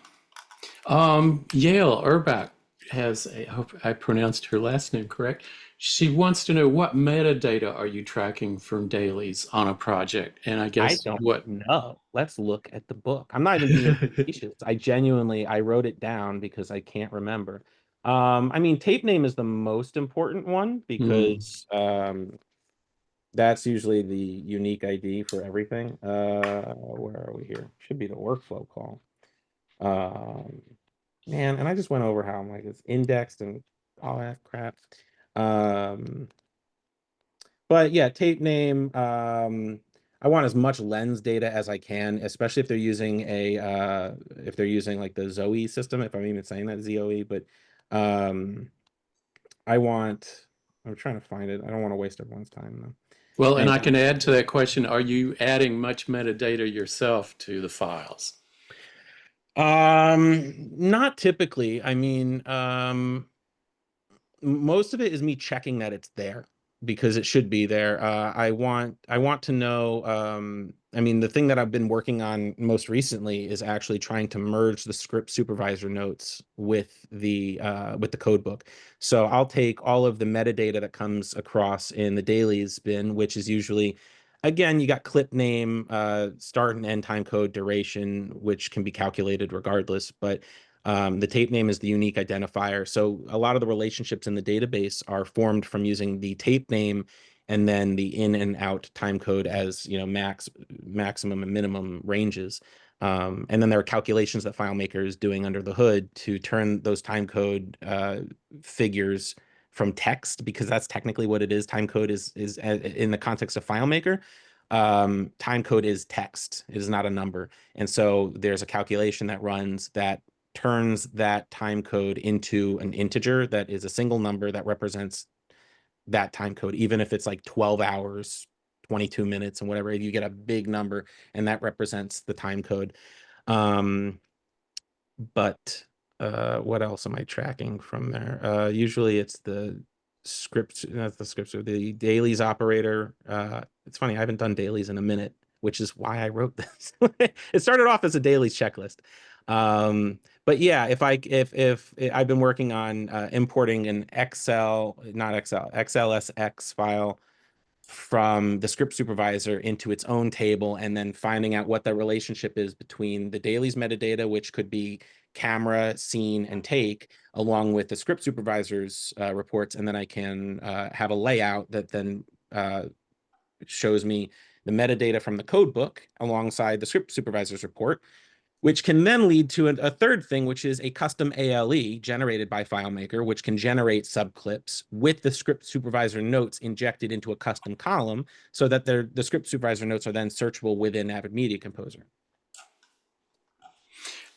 Yale Urbach has I hope I pronounced her last name correct. She wants to know what metadata are you tracking from dailies on a project? And I I guess don't what know. Let's look at the book. I'm not even being facetious. I wrote it down because I can't remember. I mean, tape name is the most important one Hmm. because that's usually the unique ID for everything. Where are we here? Should be the workflow call. Um, Man, and I just went over how I'm like it's indexed and all that crap. Um, but yeah, tape name. I want as much lens data as I can, especially if they're using if they're using like the Zoe system, if I'm even saying that ZOE, but um I want I'm trying to find it. I don't want to waste everyone's time Well, though. and I Anyway. can add to that question, are you adding much metadata yourself to the files? Not typically. I mean, most of it is me checking that it's there because it should be there. I want to know. I mean, the thing that I've been working on most recently is actually trying to merge the script supervisor notes with the code book. So I'll take all of the metadata that comes across in the dailies bin, which is usually, again, you got clip name, start and end time code, duration, which can be calculated regardless, but the tape name is the unique identifier. So a lot of the relationships in the database are formed from using the tape name and then the in and out time code as maximum and minimum ranges. And then there are calculations that FileMaker is doing under the hood to turn those time code figures from text, because that's technically what it is. Time code is in the context of FileMaker. Time code is text. It is not a number. And so there's a calculation that runs that turns that time code into an integer that is a single number that represents that time code, even if it's like 12 hours, 22 minutes, and whatever. You get a big number, and that represents the time code. Um, but what else am I tracking from there? Usually it's the script, not the scripts, or the dailies operator. It's funny, I haven't done dailies in a minute, which is why I wrote this. It started off as a dailies checklist. But yeah, if I've been working on importing an XLSX file from the script supervisor into its own table, and then finding out what the relationship is between the dailies metadata, which could be camera, scene, and take, along with the script supervisor's reports. And then I can have a layout that then shows me the metadata from the code book alongside the script supervisor's report, which can then lead to a third thing, which is a custom ALE generated by FileMaker, which can generate subclips with the script supervisor notes injected into a custom column so that the script supervisor notes are then searchable within Avid Media Composer.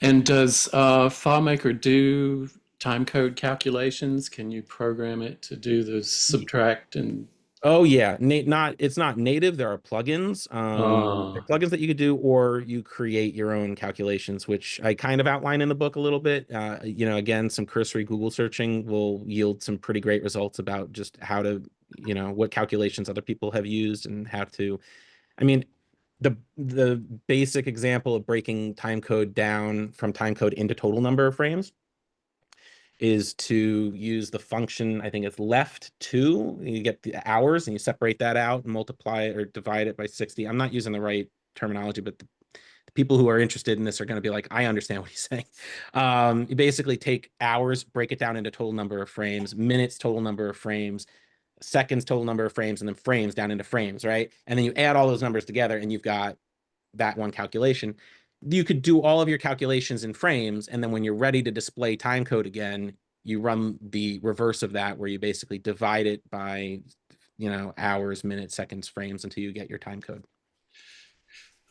And does FileMaker do time code calculations? Can you program it to do the subtract and Oh yeah, it's not native. There are plugins. There uh, are plugins that you could do, or you create your own calculations, which I kind of outline in the book a little bit. Again, some cursory Google searching will yield some pretty great results about just how to, what calculations other people have used and how to. I mean, the basic example of breaking time code down from time code into total number of frames is to use the function, I think it's left 2, you get the hours and you separate that out and multiply it or divide it by 60. I'm not using the right terminology, but the people who are interested in this are going to be like, I understand what he's saying. You basically take hours, break it down into total number of frames, minutes, total number of frames, seconds, total number of frames, and then frames down into frames, right? And then you add all those numbers together and you've got that one calculation. You could do all of your calculations in frames, and then when you're ready to display time code again, you run the reverse of that, where you basically divide it by, hours, minutes, seconds, frames until you get your time code.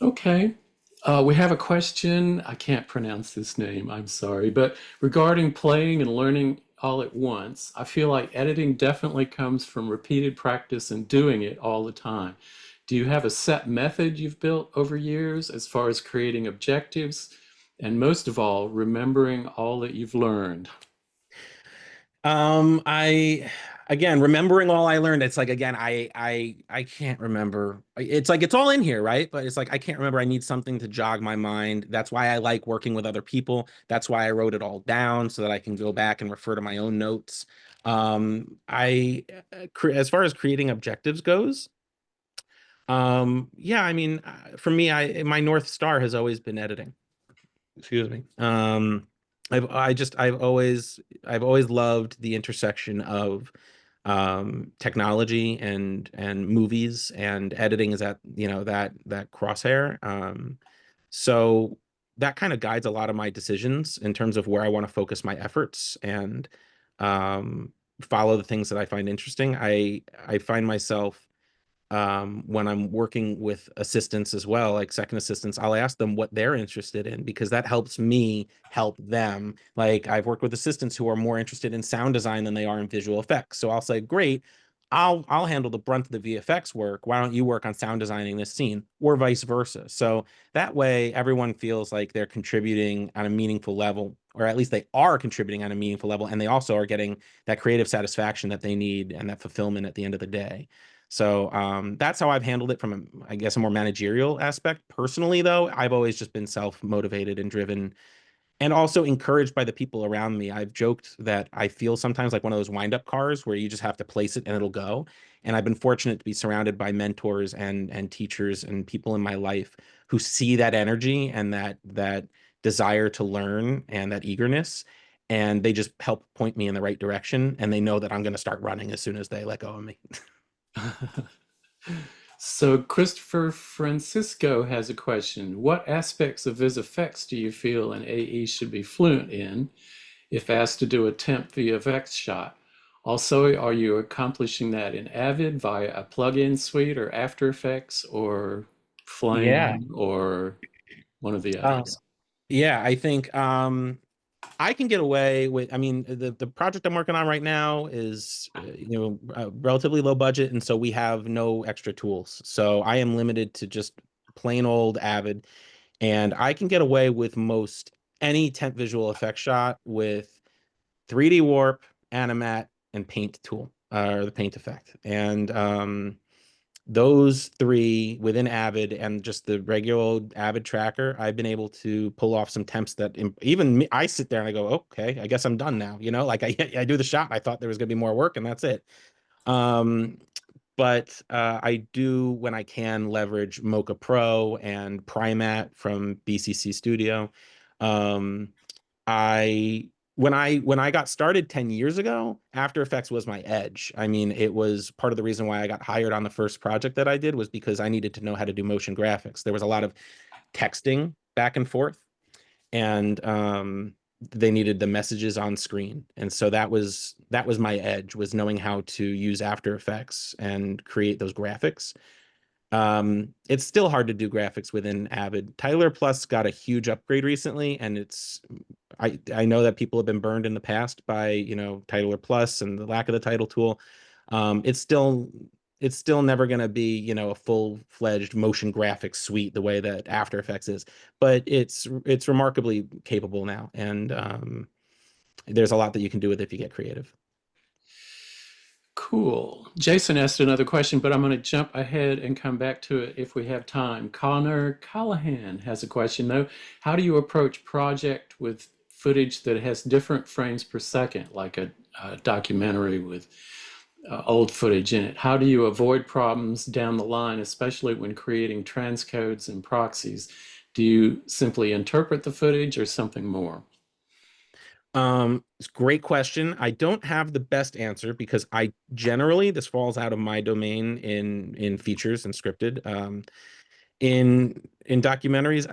Okay. We have a question. I can't pronounce this name, I'm sorry, but regarding playing and learning all at once, I feel like editing definitely comes from repeated practice and doing it all the time. Do you have a set method you've built over years as far as creating objectives? And most of all, remembering all that you've learned. I again remembering all I learned. It's like again, I can't remember. It's like it's all in here, right? But it's like I can't remember. I need something to jog my mind. That's why I like working with other people. That's why I wrote it all down so that I can go back and refer to my own notes. I as far as creating objectives goes, yeah, I mean, for me, my North Star has always been editing. Excuse me. I've always loved the intersection of technology and movies, and editing is at that crosshair. So that kind of guides a lot of my decisions in terms of where I want to focus my efforts and um, follow the things that I find interesting. I find myself when I'm working with assistants as well, like second assistants, I'll ask them what they're interested in because that helps me help them. Like I've worked with assistants who are more interested in sound design than they are in visual effects. So I'll say, great, I'll handle the brunt of the VFX work. Why don't you work on sound designing this scene, or vice versa? So that way everyone feels like they're contributing on a meaningful level, or at least they are contributing on a meaningful level, and they also are getting that creative satisfaction that they need and that fulfillment at the end of the day. So that's how I've handled it from, I guess, a more managerial aspect. Personally, though, I've always just been self-motivated and driven, and also encouraged by the people around me. I've joked that I feel sometimes like one of those wind-up cars where you just have to place it and it'll go. And I've been fortunate to be surrounded by mentors and teachers and people in my life who see that energy and that desire to learn and that eagerness. And they just help point me in the right direction. And they know that I'm going to start running as soon as they let go of me. So Christopher Francisco has a question. What aspects of VisFX do you feel an AE should be fluent in if asked to do a temp VFX shot? Also, are you accomplishing that in Avid via a plugin suite or After Effects or Yeah. Flame or one of the Uh, others? yeah, I think I can get away with, I mean, the project I'm working on right now is, relatively low budget. And so we have no extra tools. So I am limited to just plain old Avid. And I can get away with most any temp visual effect shot with 3D warp, animat, and paint tool, or the paint effect. And those three within Avid and just the regular old Avid tracker, I've been able to pull off some temps that even me, I sit there and I go, okay, I guess I'm done now. Like I do the shot. I thought there was going to be more work, and that's it. Um, but I do, when I can, leverage Mocha Pro and Primat from BCC Studio. Um, I when I got started 10 years ago, After Effects was my edge. I mean, it was part of the reason why I got hired on the first project that I did, was because I needed to know how to do motion graphics. There was a lot of texting back and forth, and they needed the messages on screen. And so that was my edge, was knowing how to use After Effects and create those graphics. It's still hard to do graphics within Avid. Tyler Plus got a huge upgrade recently, and I know that people have been burned in the past by, Titler Plus and the lack of the title tool. It's still never going to be, a full-fledged motion graphics suite the way that After Effects is, but it's remarkably capable now, and there's a lot that you can do with it if you get creative. Cool. Jason asked another question, but I'm going to jump ahead and come back to it if we have time. Connor Callahan has a question though. How do you approach project with footage that has different frames per second, like a documentary with old footage in it? How do you avoid problems down the line, especially when creating transcodes and proxies? Do you simply interpret the footage or something more? It's a great question. I don't have the best answer because I generally, this falls out of my domain in features and scripted. In documentaries,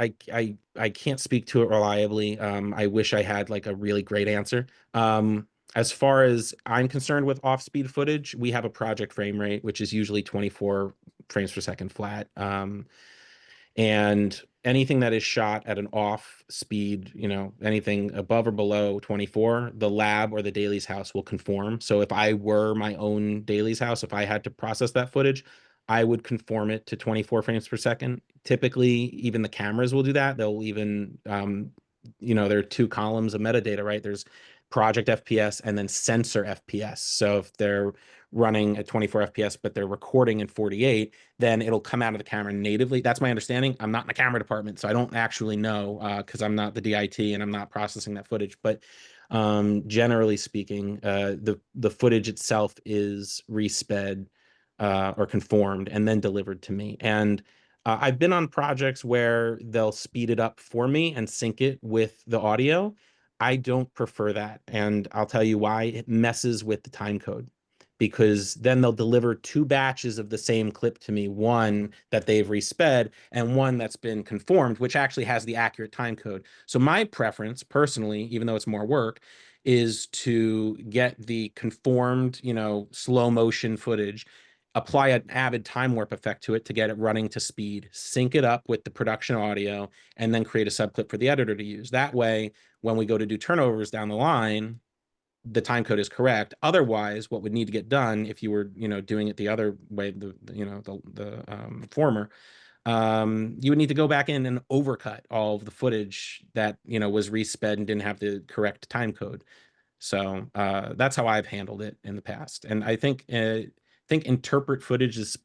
I can't speak to it reliably. I wish I had like a really great answer. As far as I'm concerned with off-speed footage, we have a project frame rate, which is usually 24 frames per second flat. And anything that is shot at an off speed, anything above or below 24, the lab or the dailies house will conform. So if I were my own dailies house, if I had to process that footage, I would conform it to 24 frames per second. Typically, even the cameras will do that. They'll even, there are two columns of metadata, right? There's project FPS and then sensor FPS. So if they're running at 24 FPS, but they're recording in 48, then it'll come out of the camera natively. That's my understanding. I'm not in the camera department, so I don't actually know because I'm not the DIT and I'm not processing that footage. But generally speaking, the footage itself is resped or conformed and then delivered to me. And I've been on projects where they'll speed it up for me and sync it with the audio. I don't prefer that, and I'll tell you why. It messes with the time code because then they'll deliver two batches of the same clip to me, one that they've resped and one that's been conformed, which actually has the accurate time code. So my preference personally, even though it's more work, is to get the conformed, slow motion footage, apply an Avid time warp effect to it to get it running to speed, sync it up with the production audio, and then create a subclip for the editor to use. That way, when we go to do turnovers down the line, the time code is correct. Otherwise, what would need to get done if you were, doing it the other way, the former, you would need to go back in and overcut all of the footage that, was resped and didn't have the correct time code. So that's how I've handled it in the past. And I think interpret footage is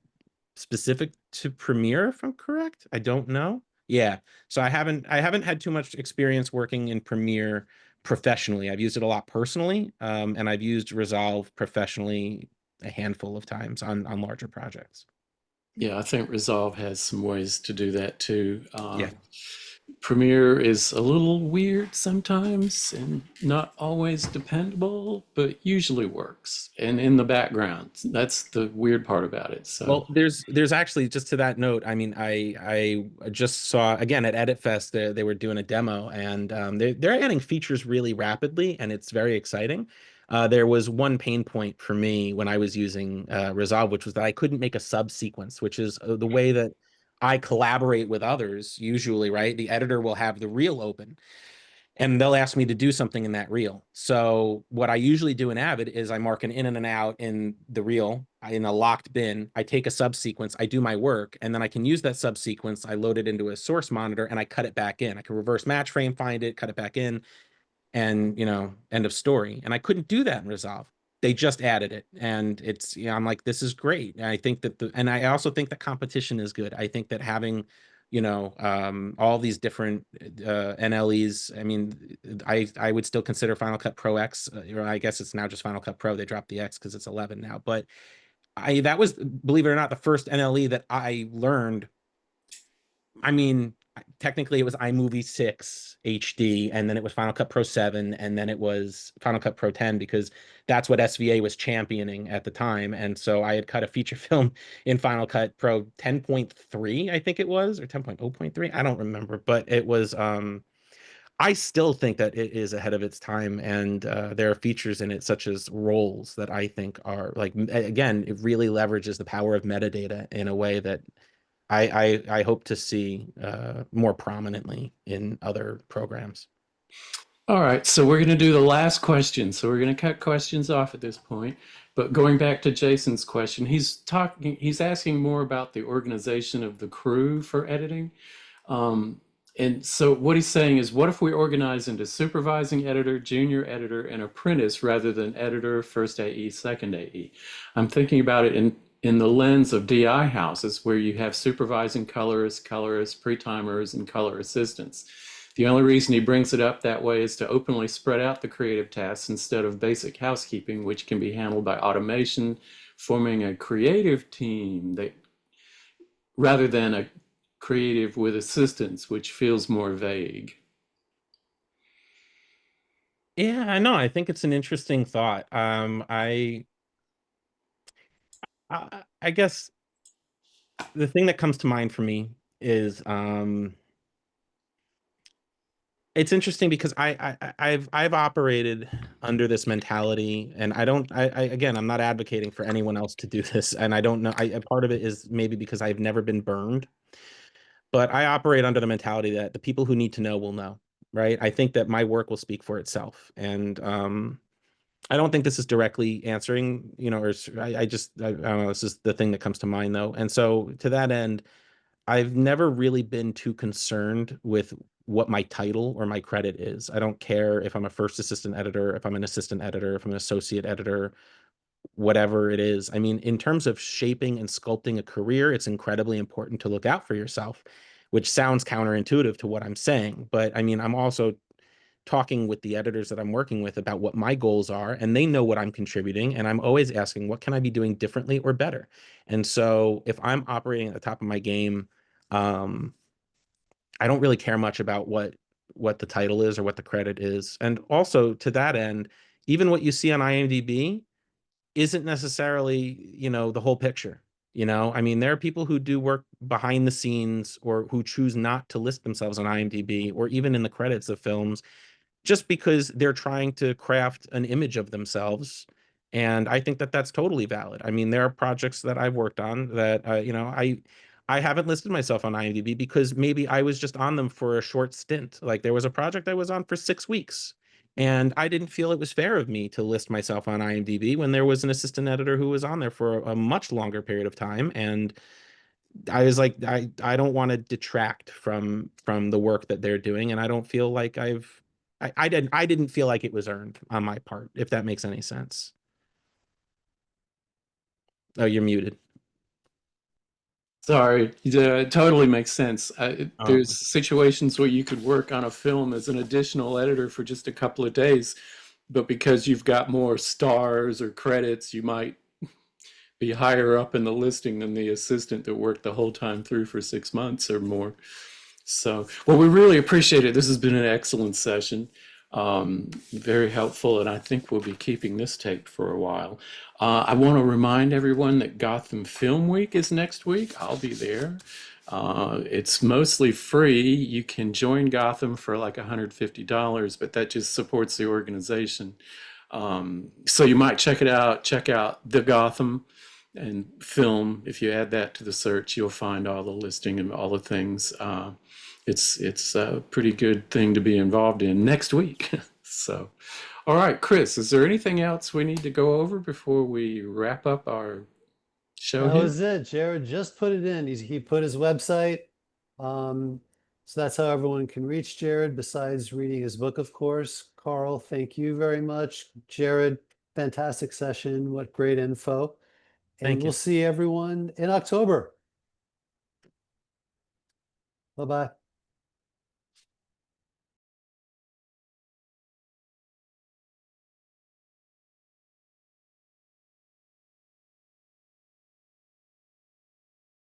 specific to Premiere, if I'm correct. I don't know. Yeah. So I haven't had too much experience working in Premiere professionally. I've used it a lot personally, and I've used Resolve professionally a handful of times on larger projects. Yeah, I think Resolve has some ways to do that too. Yeah. Premiere is a little weird sometimes and not always dependable, but usually works. And in the background, that's the weird part about it. So, Well, there's actually, just to that note, I mean, I just saw again at Edit Fest they were doing a demo, and they're adding features really rapidly, and it's very exciting. There was one pain point for me when I was using Resolve, which was that I couldn't make a subsequence, which is the way that I collaborate with others usually, right? The editor will have the reel open and they'll ask me to do something in that reel. So what I usually do in Avid is I mark an in and an out in the reel in a locked bin. I take a subsequence, I do my work, and then I can use that subsequence. I load it into a source monitor and I cut it back in. I can reverse match frame, find it, cut it back in, and end of story. And I couldn't do that in Resolve. They just added it, and it's I'm like, this is great. And I think that and I also think that competition is good. I think that having all these different NLEs. I mean, I would still consider Final Cut Pro X, or I guess it's now just Final Cut Pro. They dropped the X because it's 11 now. But that was, believe it or not, the first NLE that I learned. I mean, technically it was iMovie 6 HD, and then it was Final Cut Pro 7, and then it was Final Cut Pro 10, because that's what SVA was championing at the time. And so I had cut a feature film in Final Cut Pro 10.3, I think it was, or 10.0.3. I don't remember, but it was, I still think that it is ahead of its time, and there are features in it such as roles that I think are like, again, it really leverages the power of metadata in a way that I hope to see more prominently in other programs. all right, so we're going to do the last question. So we're going to cut questions off at this point. But going back to Jason's question, he's asking more about the organization of the crew for editing. And so what he's saying is, what if we organize into supervising editor, junior editor, and apprentice rather than editor, first AE, second AE? I'm thinking about it in the lens of DI houses where you have supervising colorists, pre-timers, and color assistants. The only reason he brings it up that way is to openly spread out the creative tasks instead of basic housekeeping, which can be handled by automation, forming a creative team that rather than a creative with assistants, which feels more vague. Yeah, I know. I think it's an interesting thought. I guess the thing that comes to mind for me is it's interesting because I've operated under this mentality, and I again, I'm not advocating for anyone else to do this, and I don't know. A part of it is maybe because I've never been burned, but I operate under the mentality that the people who need to know will know, right? I think that my work will speak for itself, and I don't think this is directly answering, or I don't know. This is the thing that comes to mind though, and so to that end, I've never really been too concerned with what my title or my credit is. I don't care if I'm a first assistant editor, if I'm an assistant editor, if I'm an associate editor, whatever it is. I mean, in terms of shaping and sculpting a career, it's incredibly important to look out for yourself, which sounds counterintuitive to what I'm saying. But I mean, I'm also talking with the editors that I'm working with about what my goals are, and they know what I'm contributing. And I'm always asking, what can I be doing differently or better? And so if I'm operating at the top of my game, I don't really care much about what the title is or what the credit is. And also to that end, even what you see on IMDb isn't necessarily, the whole picture. I mean, there are people who do work behind the scenes or who choose not to list themselves on IMDb or even in the credits of films just because they're trying to craft an image of themselves. And I think that that's totally valid. I mean, there are projects that I've worked on that, I haven't listed myself on IMDb because maybe I was just on them for a short stint. Like there was a project I was on for 6 weeks. And I didn't feel it was fair of me to list myself on IMDb when there was an assistant editor who was on there for a much longer period of time. And I was like, I don't want to detract from the work that they're doing, and I don't feel like I didn't feel like it was earned on my part, if that makes any sense. Oh, you're muted. Sorry, it totally makes sense. Oh, There's situations where you could work on a film as an additional editor for just a couple of days, but because you've got more stars or credits, you might be higher up in the listing than the assistant that worked the whole time through for 6 months or more. So, well, we really appreciate it. This has been an excellent session, very helpful, and I think we'll be keeping this taped for a while. I want to remind everyone that Gotham Film Week is next week. I'll be there. It's mostly free. You can join Gotham for like $150, but that just supports the organization. So you might check it out. Check out the Gotham and film. If you add that to the search, you'll find all the listing and all the things. It's a pretty good thing to be involved in next week. So, all right, Chris, is there anything else we need to go over before we wrap up our show That here? was it. Jared just put it in. He put his website. So that's how everyone can reach Jared besides reading his book, of course. Carl, thank you very much. Jared, fantastic session. What great info. And thank we'll you. see everyone in October. Bye-bye.